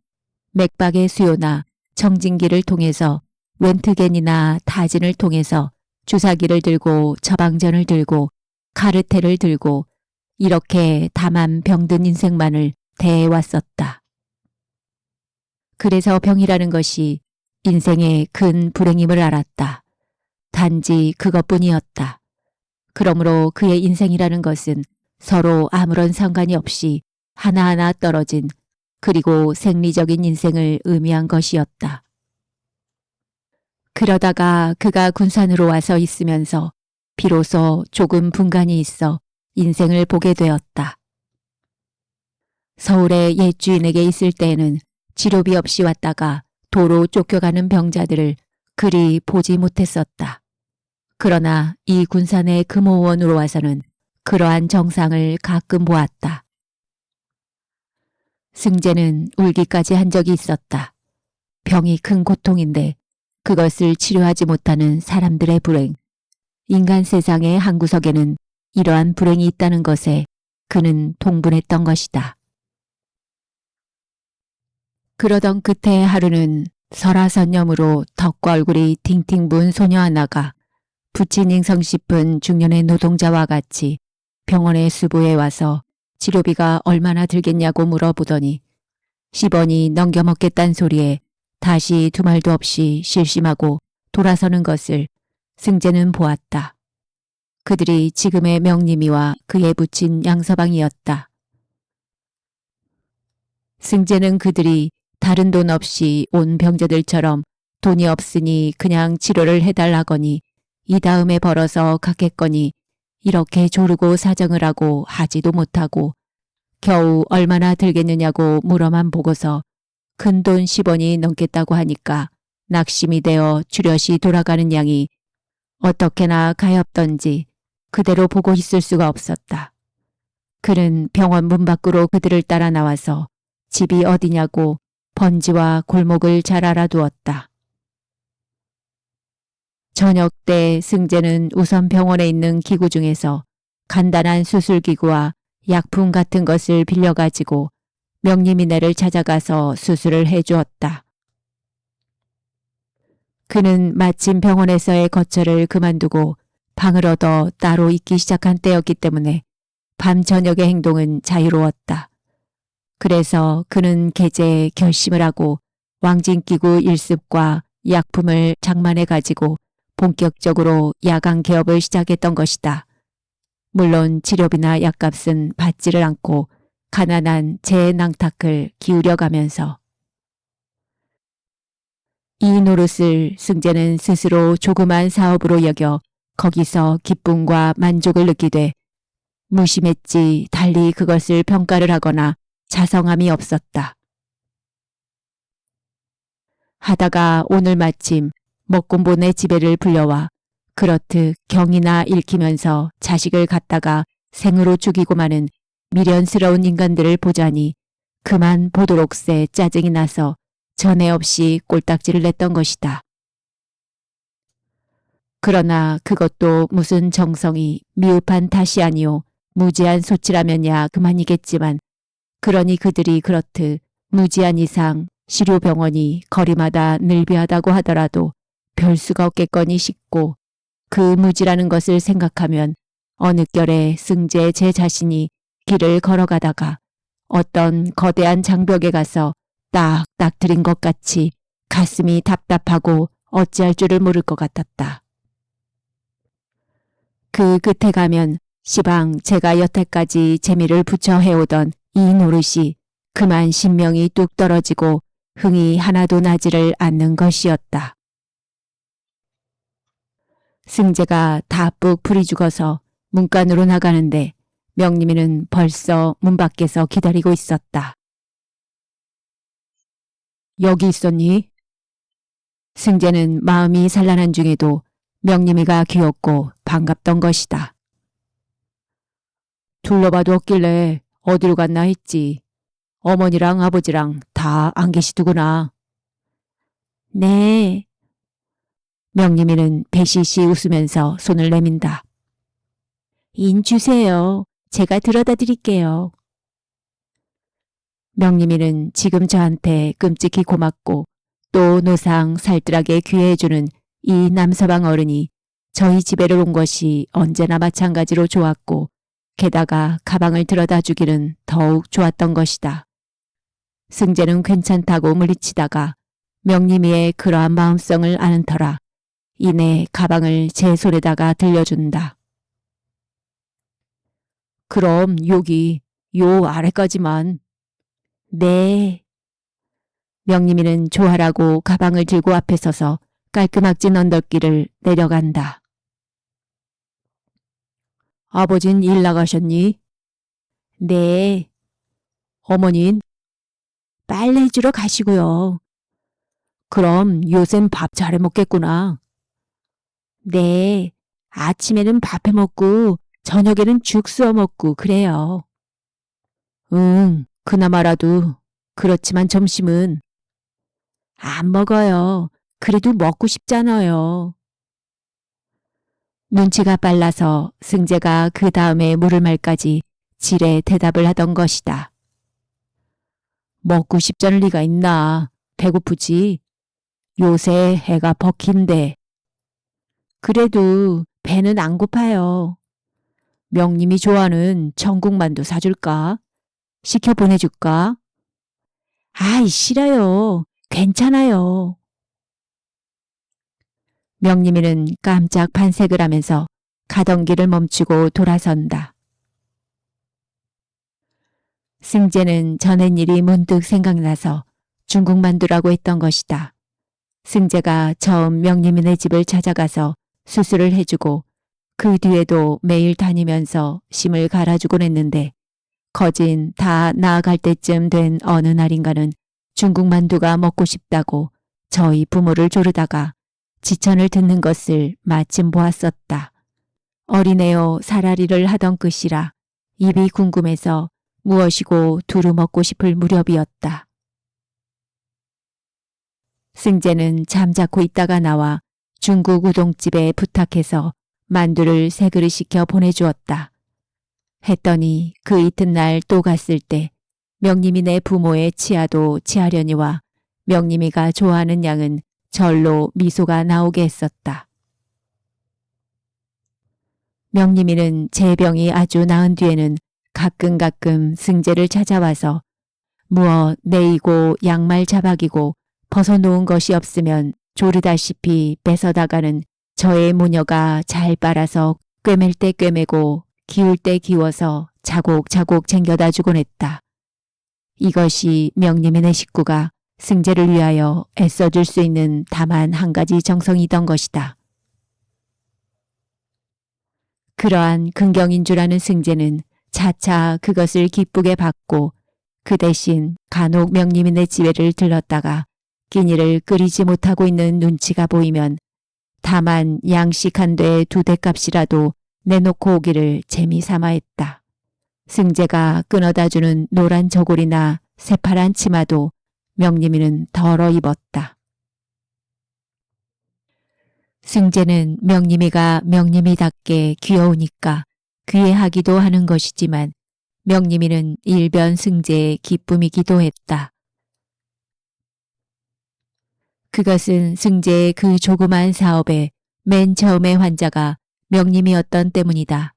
A: 맥박의 수요나 청진기를 통해서 렌트겐이나 타진을 통해서 주사기를 들고 처방전을 들고 카르텔을 들고 이렇게 다만 병든 인생만을 대해왔었다. 그래서 병이라는 것이 인생의 큰 불행임을 알았다. 단지 그것뿐이었다. 그러므로 그의 인생이라는 것은 서로 아무런 상관이 없이 하나하나 떨어진 그리고 생리적인 인생을 의미한 것이었다. 그러다가 그가 군산으로 와서 있으면서 비로소 조금 분간이 있어 인생을 보게 되었다. 서울의 옛 주인에게 있을 때에는 치료비 없이 왔다가 도로 쫓겨가는 병자들을 그리 보지 못했었다. 그러나 이 군산의 금호원으로 와서는 그러한 정상을 가끔 보았다. 승재는 울기까지 한 적이 있었다. 병이 큰 고통인데 그것을 치료하지 못하는 사람들의 불행. 인간 세상의 한 구석에는 이러한 불행이 있다는 것에 그는 동분했던 것이다. 그러던 끝에 하루는 설화선념으로 덕과 얼굴이 팅팅 부은 소녀 하나가 부친 인성 싶은 중년의 노동자와 같이 병원의 수부에 와서 치료비가 얼마나 들겠냐고 물어보더니 10원이 넘겨먹겠다는 소리에 다시 두 말도 없이 실심하고 돌아서는 것을 승재는 보았다. 그들이 지금의 명림이와 그의 부친 양서방이었다. 승재는 그들이 다른 돈 없이 온 병자들처럼 돈이 없으니 그냥 치료를 해달라거니 이 다음에 벌어서 갖겠거니 이렇게 조르고 사정을 하고 하지도 못하고 겨우 얼마나 들겠느냐고 물어만 보고서 큰돈 10원이 넘겠다고 하니까 낙심이 되어 주렷이 돌아가는 양이 어떻게나 가엾던지 그대로 보고 있을 수가 없었다. 그는 병원 문 밖으로 그들을 따라 나와서 집이 어디냐고 번지와 골목을 잘 알아두었다. 저녁 때 승재는 우선 병원에 있는 기구 중에서 간단한 수술기구와 약품 같은 것을 빌려가지고 명림이네를 찾아가서 수술을 해주었다. 그는 마침 병원에서의 거처를 그만두고 방을 얻어 따로 있기 시작한 때였기 때문에 밤 저녁의 행동은 자유로웠다. 그래서 그는 계제에 결심을 하고 왕진기구 일습과 약품을 장만해 가지고 본격적으로 야간 개업을 시작했던 것이다. 물론 치료비나 약값은 받지를 않고 가난한 제 낭탁을 기울여가면서. 이 노릇을 승재는 스스로 조그만 사업으로 여겨 거기서 기쁨과 만족을 느끼되 무심했지 달리 그것을 평가를 하거나 자성함이 없었다. 하다가 오늘 마침 먹곤보네 집에를 불려와 그렇듯 경이나 읽히면서 자식을 갖다가 생으로 죽이고 마는 미련스러운 인간들을 보자니 그만 보도록새 짜증이 나서 전에 없이 꼴딱지를 냈던 것이다. 그러나 그것도 무슨 정성이 미흡한 탓이 아니오 무지한 소치라면야 그만이겠지만 그러니 그들이 그렇듯 무지한 이상 시료병원이 거리마다 늘비하다고 하더라도 별 수가 없겠거니 싶고 그 무지라는 것을 생각하면 어느 결에 승재 제 자신이 길을 걸어가다가 어떤 거대한 장벽에 가서 딱딱 들인 것 같이 가슴이 답답하고 어찌할 줄을 모를 것 같았다. 그 끝에 가면 시방 제가 여태까지 재미를 붙여 해오던 이 노릇이 그만 신명이 뚝 떨어지고 흥이 하나도 나지를 않는 것이었다. 승재가 다뿍 풀이 죽어서 문간으로 나가는데 명림이는 벌써 문 밖에서 기다리고 있었다. 여기 있었니? 승재는 마음이 산란한 중에도 명림이가 귀엽고 반갑던 것이다. 둘러봐도 없길래 어디로 갔나 했지. 어머니랑 아버지랑 다 안 계시더구나. 네. 명림이는 배시시 웃으면서 손을 내민다. 인 주세요. 제가 들어다 드릴게요. 명림이는 지금 저한테 끔찍히 고맙고 또 노상 살뜰하게 귀해주는 이 남서방 어른이 저희 집에를 온 것이 언제나 마찬가지로 좋았고 게다가 가방을 들어다 주기는 더욱 좋았던 것이다. 승재는 괜찮다고 물리치다가 명림이의 그러한 마음성을 아는 터라 이내 가방을 제 손에다가 들려준다. 그럼 여기 요 아래까지만. 네. 명림이는 좋아라고 가방을 들고 앞에 서서 깔끔악진 언덕길을 내려간다. 아버진 일 나가셨니? 네. 어머닌? 빨래 해주러 가시고요. 그럼 요샌 밥 잘해 먹겠구나. 네. 아침에는 밥 해 먹고 저녁에는 죽 쑤어 먹고 그래요. 응, 그나마라도. 그렇지만 점심은 안 먹어요. 그래도 먹고 싶잖아요. 눈치가 빨라서 승재가 그 다음에 물을 말까지 지레 대답을 하던 것이다. 먹고 싶자는 리가 있나. 배고프지. 요새 해가 벅힌데. 그래도 배는 안 고파요. 명님이 좋아하는 전국만두 사줄까? 시켜 보내줄까? 아이 싫어요. 괜찮아요. 명림이는 깜짝 반색을 하면서 가던 길을 멈추고 돌아선다. 승재는 전엔 일이 문득 생각나서 중국만두라고 했던 것이다. 승재가 처음 명림이네 집을 찾아가서 수술을 해주고 그 뒤에도 매일 다니면서 심을 갈아주곤 했는데 거진 다 나아갈 때쯤 된 어느 날인가는 중국 만두가 먹고 싶다고 저희 부모를 조르다가 지천을 듣는 것을 마침 보았었다. 어린애여 살아리를 하던 끝이라 입이 궁금해서 무엇이고 두루 먹고 싶을 무렵이었다. 승재는 잠자코 있다가 나와 중국 우동집에 부탁해서 만두를 3그릇 시켜 보내주었다. 했더니 그 이튿날 또 갔을 때 명림이네 부모의 치아도 치하려니와 명림이가 좋아하는 양은 절로 미소가 나오게 했었다. 명림이는 제 병이 아주 나은 뒤에는 가끔 승재를 찾아와서 무엇 내이고 양말 자박이고 벗어놓은 것이 없으면 조르다시피 뺏어다가는 저의 모녀가 잘 빨아서 꿰맬 때 꿰매고 기울 때 기워서 자곡자곡 챙겨다 주곤 했다. 이것이 명림이네 식구가 승재를 위하여 애써줄 수 있는 다만 한 가지 정성이던 것이다. 그러한 긍경인 줄 아는 승재는 차차 그것을 기쁘게 받고 그 대신 간혹 명림이네 집에를 들렀다가 끼니를 끓이지 못하고 있는 눈치가 보이면 다만 양식 한 대의 2대 값이라도 내놓고 오기를 재미삼아 했다. 승재가 끊어다 주는 노란 저고리나 새파란 치마도 명림이는 덜어 입었다. 승재는 명림이가 명림이답게 귀여우니까 귀해하기도 하는 것이지만 명림이는 일변 승재의 기쁨이기도 했다. 그것은 승재의 그 조그만 사업의 맨 처음의 환자가 명림이었던 때문이다.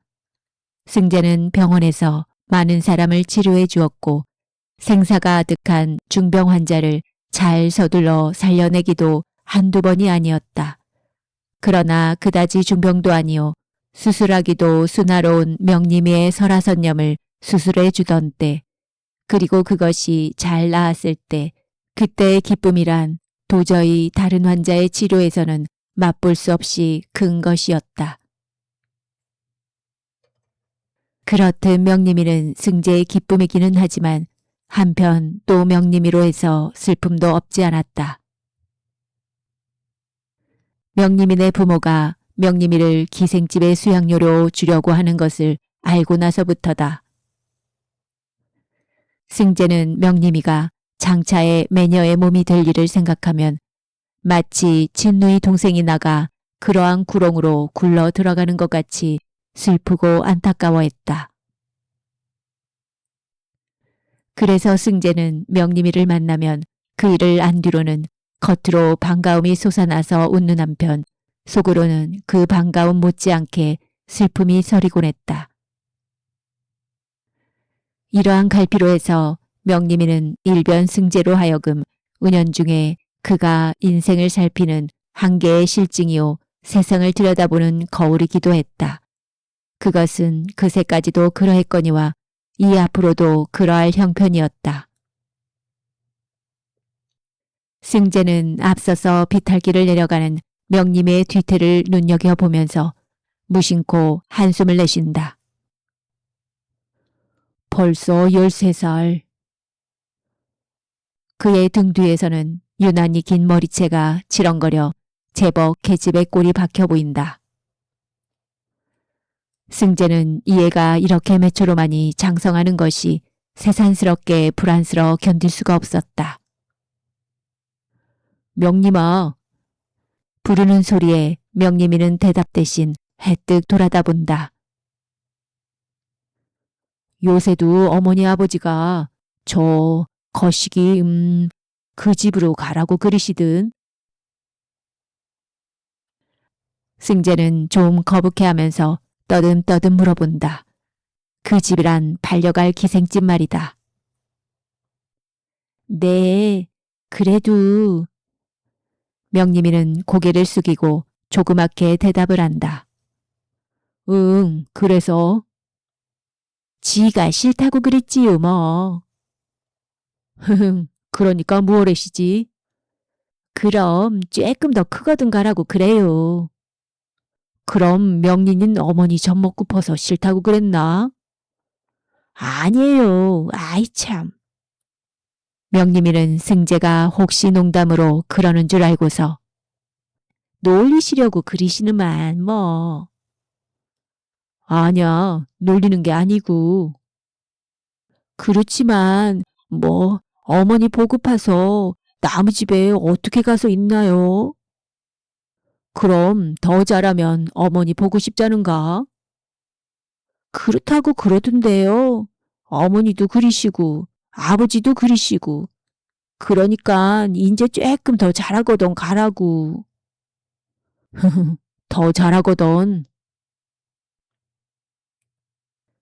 A: 승재는 병원에서 많은 사람을 치료해 주었고 생사가 아득한 중병 환자를 잘 서둘러 살려내기도 한두 번이 아니었다. 그러나 그다지 중병도 아니요 수술하기도 순화로운 명림이의 설화선염을 수술해 주던 때, 그리고 그것이 잘 나았을 때, 그때의 기쁨이란 도저히 다른 환자의 치료에서는 맛볼 수 없이 큰 것이었다. 그렇듯 명림이는 승재의 기쁨이기는 하지만 한편 또 명림이로 해서 슬픔도 없지 않았다. 명림이네 부모가 명림이를 기생집의 수양료로 주려고 하는 것을 알고 나서부터다. 승재는 명림이가 장차에 매녀의 몸이 될 일을 생각하면 마치 친누이 동생이 나가 그러한 구렁으로 굴러 들어가는 것 같이 슬프고 안타까워했다. 그래서 승재는 명림이를 만나면 그 일을 안 뒤로는 겉으로 반가움이 솟아나서 웃는 한편 속으로는 그 반가움 못지않게 슬픔이 서리곤 했다. 이러한 갈피로 해서 명림이는 일변 승재로 하여금 은연중에 그가 인생을 살피는 한계의 실증이요 세상을 들여다보는 거울이기도 했다. 그것은 그새까지도 그러했거니와 이 앞으로도 그러할 형편이었다. 승재는 앞서서 비탈길을 내려가는 명림의 뒤태를 눈여겨보면서 무심코 한숨을 내쉰다. 벌써 13살. 그의 등 뒤에서는 유난히 긴 머리채가 치렁거려 제법 계집의 꼴이 박혀 보인다. 승재는 이 애가 이렇게 매초로만이 장성하는 것이 새삼스럽게 불안스러워 견딜 수가 없었다. 명림아. 부르는 소리에 명림이는 대답 대신 해뜩 돌아다 본다. 요새도 어머니 아버지가 저 거시기 그 집으로 가라고 그러시든. 승재는 좀 거북해하면서 떠듬떠듬 물어본다. 그 집이란 반려갈 기생집 말이다. 네, 그래도. 명림이는 고개를 숙이고 조그맣게 대답을 한다. 응, 그래서? 지가 싫다고 그랬지요 뭐. 흐흥, 그러니까 무엇래시지? 그럼 쬐끔 더 크거든 가라고 그래요. 그럼 명린인 어머니 젖먹고 퍼서 싫다고 그랬나? 아니에요. 아이 참. 명림이는 승재가 혹시 농담으로 그러는 줄 알고서
B: 놀리시려고 그리시는만 뭐. 아니야, 놀리는 게 아니고. 그렇지만 뭐 어머니 보고파서 남의 집에 어떻게 가서 있나요? 그럼 더 잘하면 어머니 보고 싶자는가? 그렇다고 그러던데요. 어머니도 그리시고 아버지도 그리시고. 그러니까 이제 조금 더 잘하거든 가라고. 더 잘하거든.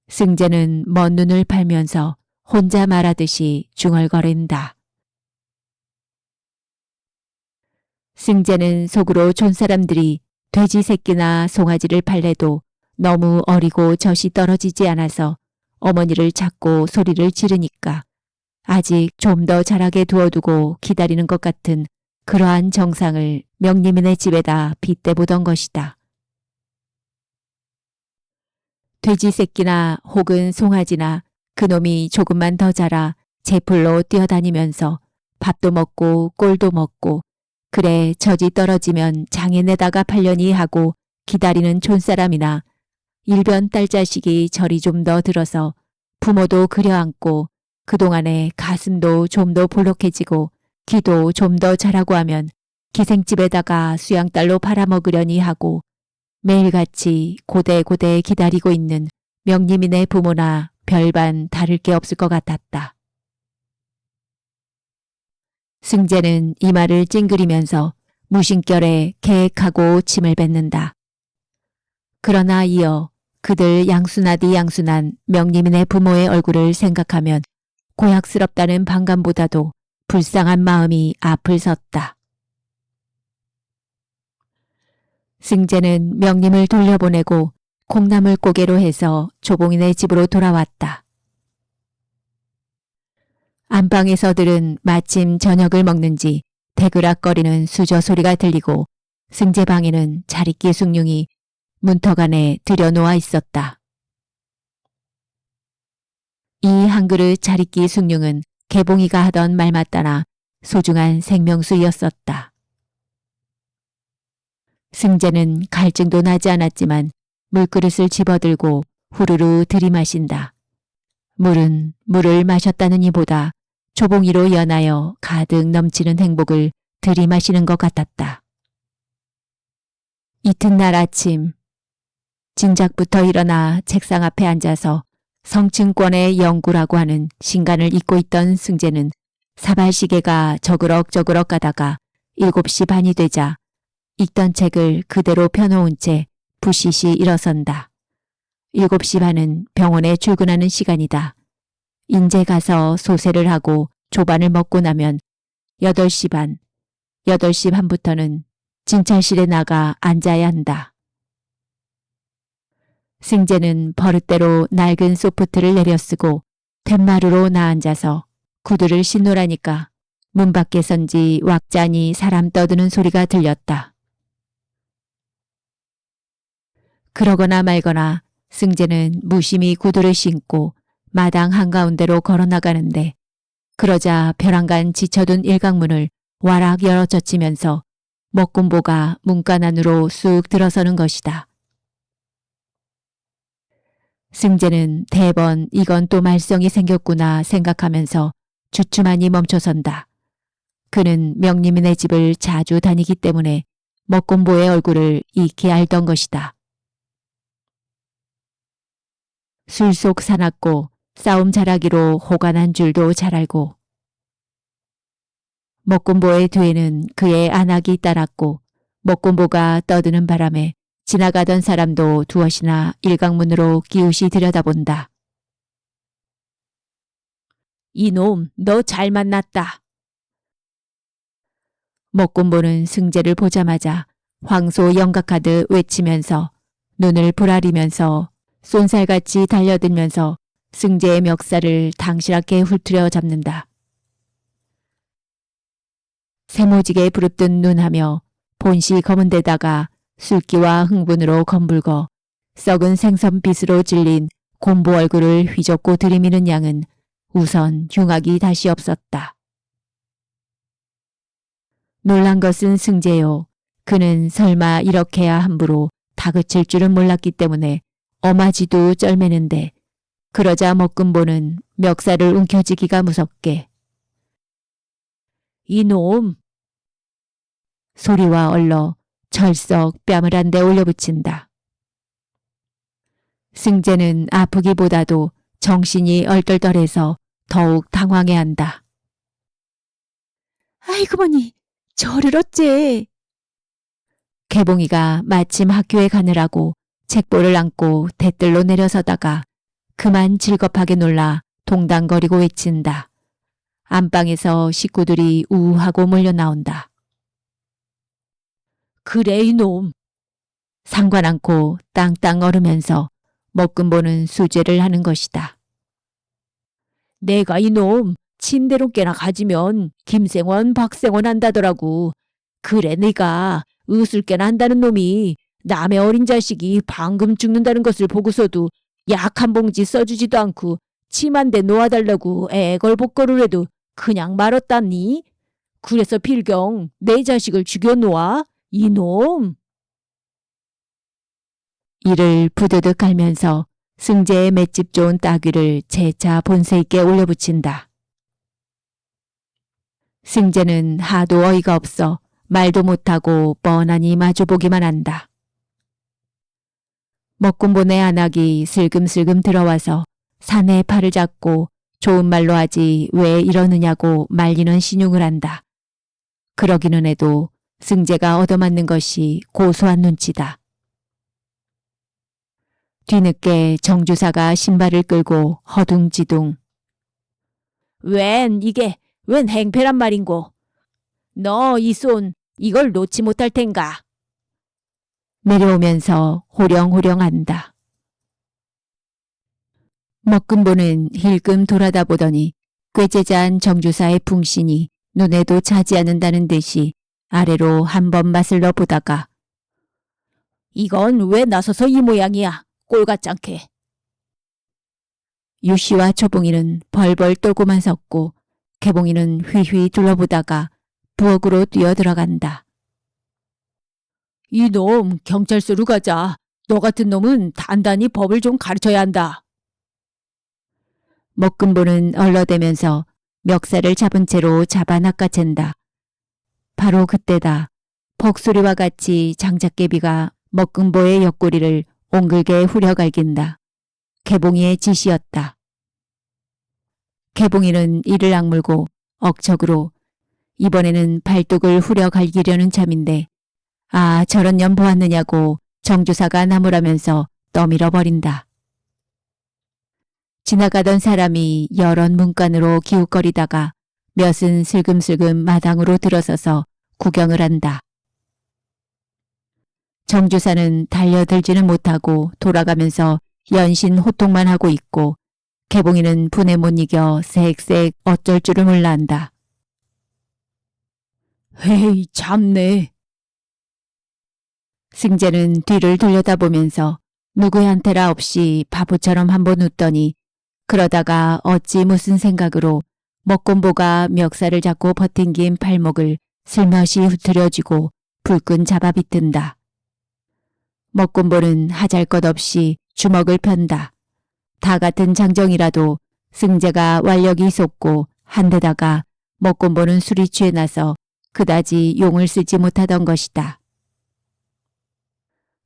A: 승재는 먼 눈을 팔면서 혼자 말하듯이 중얼거린다. 승재는 속으로 촌사람들이 돼지 새끼나 송아지를 팔래도 너무 어리고 젖이 떨어지지 않아서 어머니를 찾고 소리를 지르니까 아직 좀 더 자라게 두어두고 기다리는 것 같은 그러한 정상을 명림이네 집에다 빗대보던 것이다. 돼지 새끼나 혹은 송아지나 그놈이 조금만 더 자라 제풀로 뛰어다니면서 밥도 먹고 꼴도 먹고 그래 젖이 떨어지면 장에 내다가 팔려니 하고 기다리는 촌사람이나 일변 딸자식이 절이 좀 더 들어서 부모도 그려안고 그동안에 가슴도 좀 더 볼록해지고 귀도 좀 더 자라고 하면 기생집에다가 수양딸로 팔아먹으려니 하고 매일같이 고대고대 기다리고 있는 명림이네 부모나 별반 다를 게 없을 것 같았다. 승재는 이마를 찡그리면서 무심결에 계획하고 침을 뱉는다. 그러나 이어 그들 양순하디 양순한 명림이네 부모의 얼굴을 생각하면 고약스럽다는 반감보다도 불쌍한 마음이 앞을 섰다. 승재는 명림을 돌려보내고 콩나물 고개로 해서 조봉이네 집으로 돌아왔다. 안방에서 들은 마침 저녁을 먹는지 대그락거리는 수저 소리가 들리고 승재 방에는 자리끼 숭늉이 문턱 안에 들여놓아 있었다. 이 한 그릇 자리끼 숭늉은 개봉이가 하던 말 맞다나 소중한 생명수였었다. 승재는 갈증도 나지 않았지만 물그릇을 집어들고 후루루 들이마신다. 물은 물을 마셨다는 이보다 조봉이로 연하여 가득 넘치는 행복을 들이마시는 것 같았다. 이튿날 아침 진작부터 일어나 책상 앞에 앉아서 성층권의 영구라고 하는 신간을 읽고 있던 승재는 사발시계가 저그럭저그럭 가다가 7시 반이 되자 읽던 책을 그대로 펴놓은 채 부시시 일어선다. 7시 반은 병원에 출근하는 시간이다. 인제 가서 소세를 하고 조반을 먹고 나면 8시 반, 8시 반부터는 진찰실에 나가 앉아야 한다. 승재는 버릇대로 낡은 소프트를 내려쓰고 툇마루로 나앉아서 구두를 신노라니까 문 밖에선지 왁자니 사람 떠드는 소리가 들렸다. 그러거나 말거나 승재는 무심히 구두를 신고 마당 한가운데로 걸어나가는데 그러자 벼랑간 지쳐둔 일강문을 와락 열어젖히면서 먹군보가 문간 안으로 쑥 들어서는 것이다. 승재는 대번 이건 또 말썽이 생겼구나 생각하면서 주춤하니 멈춰선다. 그는 명림이네 집을 자주 다니기 때문에 먹군보의 얼굴을 익히 알던 것이다. 술 속 사납고 싸움 잘하기로 호간한 줄도 잘 알고 먹군보의 뒤에는 그의 안악이 따랐고 먹군보가 떠드는 바람에 지나가던 사람도 두엇이나 일강문으로 끼웃이 들여다본다.
B: 이놈 너 잘 만났다.
A: 먹군보는 승재를 보자마자 황소 영각하듯 외치면서 눈을 부라리면서 쏜살같이 달려들면서 승재의 멱살을 당실하게 훑으려 잡는다. 새모지게 부릅뜬 눈하며 본시 검은 데다가 술기와 흥분으로 검붉어 썩은 생선빛으로 질린 곰보 얼굴을 휘젓고 들이미는 양은 우선 흉악이 다시 없었다. 놀란 것은 승재요. 그는 설마 이렇게야 함부로 다그칠 줄은 몰랐기 때문에 어마지도 쩔매는데 그러자 먹금보는 멱살을 움켜쥐기가 무섭게
B: 이놈!
A: 소리와 얼러 철썩 뺨을 한 대 올려붙인다. 승재는 아프기보다도 정신이 얼떨떨해서 더욱 당황해한다.
B: 아이고머니, 저를 어째.
A: 개봉이가 마침 학교에 가느라고 책보를 안고 대뜰로 내려서다가 그만 질겁하게 놀라 동당거리고 외친다. 안방에서 식구들이 우우하고 몰려 나온다.
B: 그래 이놈.
A: 상관 않고 땅땅 얼으면서 먹금보는 수죄를 하는 것이다.
B: 내가 이놈 침대로 깨나 가지면 김생원 박생원 한다더라고. 그래 네가 으슬깨나 한다는 놈이 남의 어린 자식이 방금 죽는다는 것을 보고서도 약 한 봉지 써주지도 않고 침 한 대 놓아달라고 애걸복걸을 해도 그냥 말았다니. 그래서 필경 내 자식을 죽여놓아 이놈.
A: 이를 부드득 갈면서 승재의 맷집 좋은 따귀를 재차 본세 있게 올려붙인다. 승재는 하도 어이가 없어 말도 못하고 뻔하니 마주보기만 한다. 먹금보네 안악이 슬금슬금 들어와서 사내의 팔을 잡고 좋은 말로 하지 왜 이러느냐고 말리는 신용을 한다. 그러기는 해도 승재가 얻어맞는 것이 고소한 눈치다. 뒤늦게 정주사가 신발을 끌고 허둥지둥.
B: 웬 행패란 말인고. 너 이 손 이걸 놓지 못할 텐가.
A: 내려오면서 호령호령한다. 먹금보는 힐끔 돌아다 보더니 꾀재자한 정주사의 풍신이 눈에도 차지 않는다는 듯이 아래로 한번 맛을 넣어보다가
B: 이건 왜 나서서 이 모양이야. 꼴같잖게.
A: 유씨와 초봉이는 벌벌 떨고만 섰고 개봉이는 휘휘 둘러보다가 부엌으로 뛰어들어간다.
B: 이놈 경찰서로 가자. 너 같은 놈은 단단히 법을 좀 가르쳐야 한다.
A: 먹금보는 얼러대면서 멱살을 잡은 채로 잡아 낚아챈다. 바로 그때다. 벅소리와 같이 장작개비가 먹금보의 옆구리를 옹글게 후려갈긴다. 개봉이의 짓이었다. 개봉이는 이를 악물고 억척으로 이번에는 발뚝을 후려갈기려는 참인데 아 저런 년 보았느냐고 정주사가 나무라면서 떠밀어버린다. 지나가던 사람이 여럿 문간으로 기웃거리다가 몇은 슬금슬금 마당으로 들어서서 구경을 한다. 정주사는 달려들지는 못하고 돌아가면서 연신 호통만 하고 있고 개봉이는 분에 못 이겨 쌕쌕 어쩔 줄을 몰라 한다.
B: 헤이 참네.
A: 승재는 뒤를 돌려다보면서 누구한테라 없이 바보처럼 한번 웃더니 그러다가 어찌 무슨 생각으로 먹곰보가 멱살을 잡고 버팅긴 팔목을 슬며시 후트려쥐고 불끈 잡아 비튼다. 먹곰보는 하잘것없이 주먹을 편다. 다 같은 장정이라도 승재가 완력이 솟고 한데다가 먹곰보는 술이 취해나서 그다지 용을 쓰지 못하던 것이다.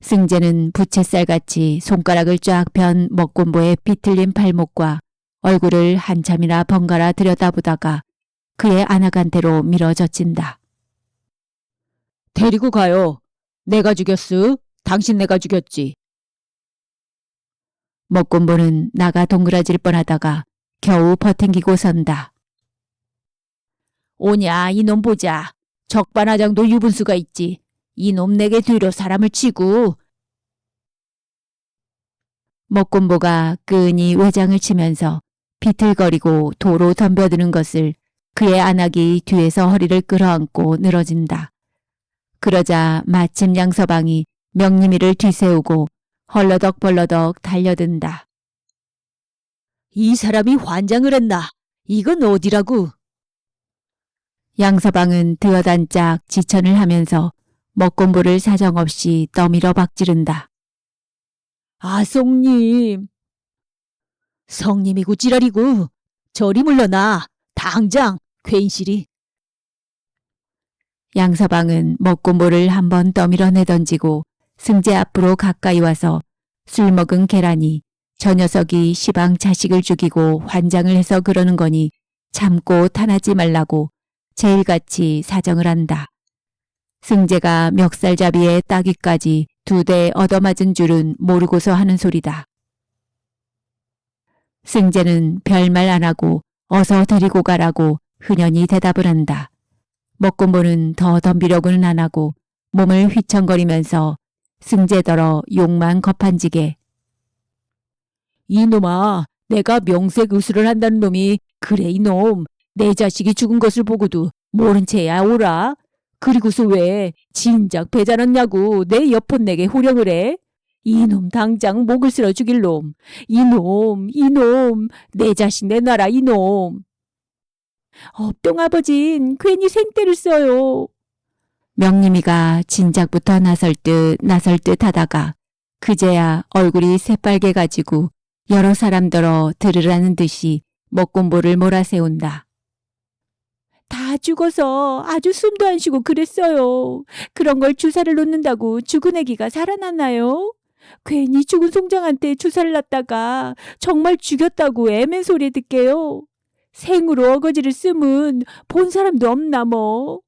A: 승재는 부채살같이 손가락을 쫙 편 먹곰보의 비틀린 팔목과 얼굴을 한참이나 번갈아 들여다보다가 그의 안악한테로 밀어젖힌다.
B: 데리고 가요. 내가 죽였으. 당신 내가 죽였지.
A: 먹곰보는 나가 동그라질 뻔하다가 겨우 버팅기고 선다.
B: 오냐 이놈 보자. 적반하장도 유분수가 있지. 이놈 내게 뒤로 사람을 치고.
A: 먹곰보가 끈히 외장을 치면서 비틀거리고 도로 덤벼드는 것을 그의 안악이 뒤에서 허리를 끌어안고 늘어진다. 그러자 마침 양서방이 명림이를 뒤세우고 헐러덕벌러덕 달려든다.
B: 이 사람이 환장을 했나. 이건 어디라고.
A: 양서방은 드어단짝 지천을 하면서 먹공보를 사정없이 떠밀어 박지른다.
B: 아송님. 성님이고 지랄이고 저리 물러나. 당장 괜시리.
A: 양서방은 먹공보를 한번 떠밀어 내던지고 승재 앞으로 가까이 와서 술 먹은 계란이 저 녀석이 시방 자식을 죽이고 환장을 해서 그러는 거니 참고 탄하지 말라고 제일같이 사정을 한다. 승재가 멱살잡이에 따귀까지 2대 얻어맞은 줄은 모르고서 하는 소리다. 승재는 별말 안 하고 어서 데리고 가라고 흔연히 대답을 한다. 먹공보는 더 덤비려고는 안 하고 몸을 휘청거리면서 승재더러 욕만 거판지게.
B: 이놈아, 내가 명색 의술을 한다는 놈이 그래 이놈. 내 자식이 죽은 것을 보고도 모른 채야 오라. 그리고서 왜 진작 배잔았냐고 내 여폰 내게 호령을 해. 이놈 당장 목을 쓸어 죽일 놈. 이놈, 내 자식 내놔라 이놈. 업동 아버진 괜히 생떼를 써요.
A: 명림이가 진작부터 나설 듯 하다가 그제야 얼굴이 새빨개 가지고 여러 사람더러 들으라는 듯이 먹공보를 몰아세운다.
B: 다 죽어서 아주 숨도 안 쉬고 그랬어요. 그런 걸 주사를 놓는다고 죽은 애기가 살아났나요? 괜히 죽은 송장한테 주사를 놨다가 정말 죽였다고 애맨 소리 듣게요. 생으로 어거지를 쓰면 본 사람도 없나 뭐.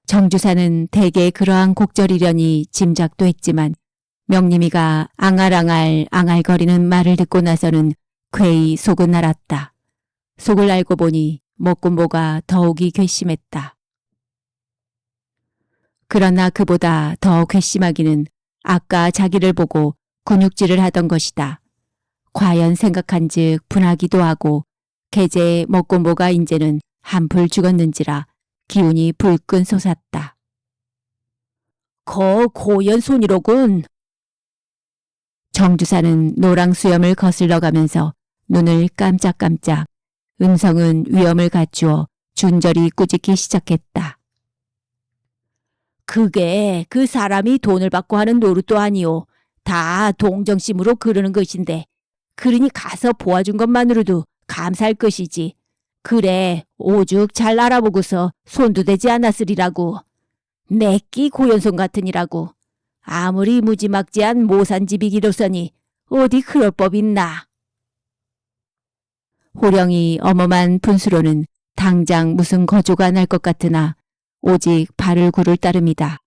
A: 정주사는 대개 그러한 곡절이려니 짐작도 했지만 명림이가 앙알거리는 말을 듣고 나서는 괴히 속은 알았다. 속을 알고 보니 먹공보가 더욱이 괘씸했다. 그러나 그보다 더 괘씸하기는 아까 자기를 보고 근육질을 하던 것이다. 과연 생각한즉 분하기도 하고 개제 먹공보가 인제는 한풀 죽었는지라 기운이 불끈 솟았다.
B: 고연손이로군.
A: 정주사는 노랑 수염을 거슬러 가면서 눈을 깜짝깜짝, 음성은 위엄을 갖추어 준절히 꾸짖기 시작했다.
B: 그게 그 사람이 돈을 받고 하는 노릇도 아니오. 다 동정심으로 그러는 것인데 그러니 가서 보아준 것만으로도 감사할 것이지. 그래 오죽 잘 알아보고서 손도 대지 않았으리라고. 내끼 고연손 같으니라고. 아무리 무지막지한 모산집이기로서니 어디 그럴 법 있나.
A: 호령이 어머만 분수로는 당장 무슨 거조가 날 것 같으나 오직 발을 구를 따름이다.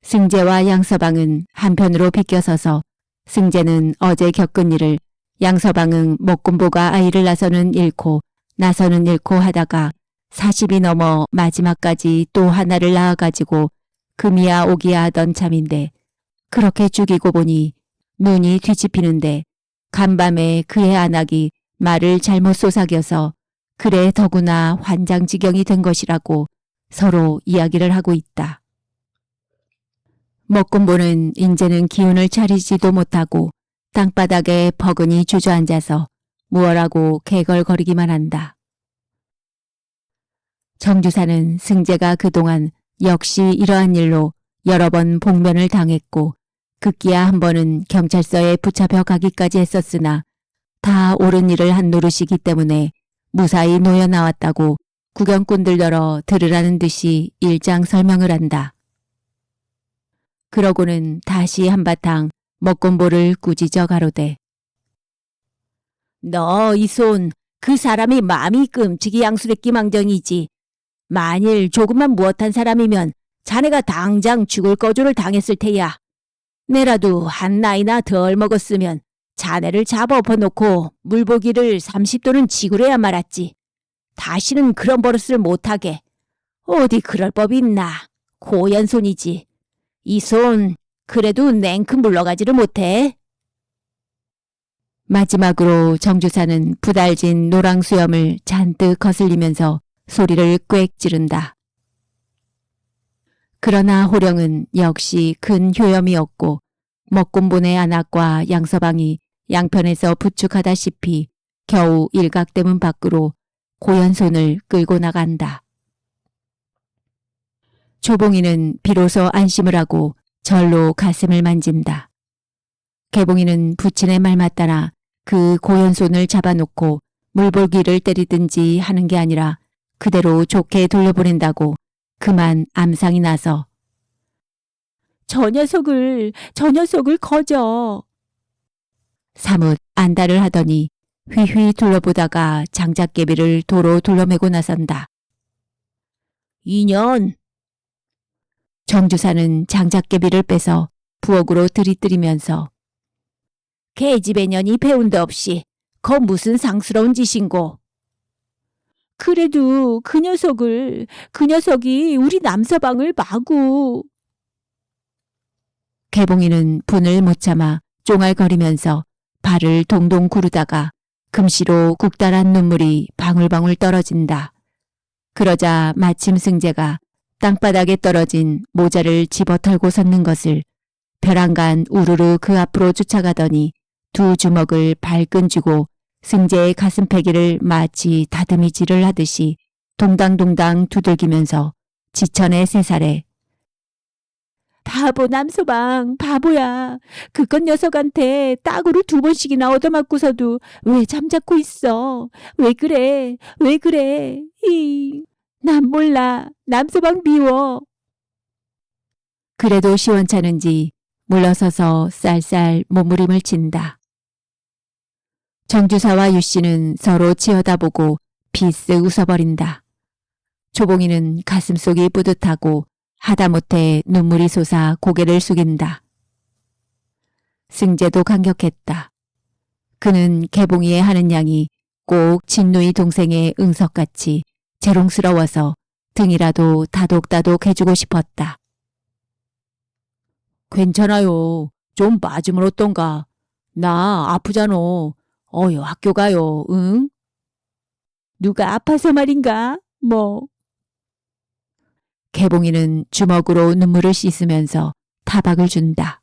A: 승재와 양서방은 한편으로 비껴서서 승재는 어제 겪은 일을, 양서방은 먹공보가 아이를 나서는 잃고 하다가 40이 넘어 마지막까지 또 하나를 낳아가지고 금이야 오기야 하던 참인데 그렇게 죽이고 보니 눈이 뒤집히는데 간밤에 그의 안악이 말을 잘못 쏘사겨서 그래 더구나 환장지경이 된 것이라고 서로 이야기를 하고 있다. 먹공보는 인제는 기운을 차리지도 못하고 땅바닥에 버근히 주저앉아서 무얼하고 개걸거리기만 한다. 정주사는 승재가 그동안 역시 이러한 일로 여러 번 복면을 당했고 급기야 한 번은 경찰서에 붙잡혀 가기까지 했었으나 다 옳은 일을 한 노릇이기 때문에 무사히 놓여 나왔다고 구경꾼들더러 들으라는 듯이 일장 설명을 한다. 그러고는 다시 한바탕 먹공보를 꾸짖어 가로되
B: 너 이 손 그 사람이 마음이 끔찍이 양수랬기 망정이지. 만일 조금만 무엇한 사람이면 자네가 당장 죽을 거조를 당했을 테야. 내라도 한 나이나 덜 먹었으면 자네를 잡아 엎어놓고 물보기를 30도는 지구래야 말았지. 다시는 그런 버릇을 못하게. 어디 그럴 법이 있나. 고연손이지. 이 손 그래도 냉큼 물러가지를 못해.
A: 마지막으로 정주사는 부달진 노랑 수염을 잔뜩 거슬리면서 소리를 꽥 지른다. 그러나 호령은 역시 큰 효염이 없고 먹공본의 안악과 양서방이 양편에서 부축하다시피 겨우 일각대문 밖으로 고연 손을 끌고 나간다. 초봉이는 비로소 안심을 하고 절로 가슴을 만진다. 개봉이는 부친의 말 맞따라 그 고연 손을 잡아놓고 물볼기를 때리든지 하는 게 아니라 그대로 좋게 돌려보낸다고 그만 암상이 나서
B: 저 녀석을 거저.
A: 사뭇 안달을 하더니 휘휘 둘러보다가 장작개비를 도로 둘러매고 나선다.
B: 2년.
A: 정주사는 장작개비를 빼서 부엌으로 들이뜨리면서
B: 계집애 년이 배운 데 없이 거 무슨 상스러운 짓인고. 그래도 그 녀석이 우리 남서방을 마구.
A: 개봉이는 분을 못 참아 쫑알거리면서 발을 동동 구르다가 금시로 국달한 눈물이 방울방울 떨어진다. 그러자 마침 승재가 땅바닥에 떨어진 모자를 집어털고 섰는 것을 벼랑간 우르르 그 앞으로 쫓아가더니 두 주먹을 발끈 쥐고 승재의 가슴패기를 마치 다듬이질을 하듯이 동당동당 두들기면서 지천의 새살에
B: 바보 남서방 바보야. 그깟 녀석한테 딱으로 2번씩이나 얻어맞고서도 왜 잠자코 있어. 왜 그래. 난 몰라. 남서방 미워.
A: 그래도 시원찮은지 물러서서 쌀쌀 몸부림을 친다. 정주사와 유씨는 서로 치어다보고 비스 웃어버린다. 초봉이는 가슴속이 뿌듯하고 하다못해 눈물이 솟아 고개를 숙인다. 승재도 감격했다. 그는 개봉이의 하는 양이 꼭 진누이 동생의 응석같이 재롱스러워서 등이라도 다독다독 해주고 싶었다.
B: 괜찮아요. 좀 맞으면 어떤가. 나 아프잖아. 어여 학교 가요. 응? 누가 아파서 말인가? 뭐.
A: 개봉이는 주먹으로 눈물을 씻으면서 타박을 준다.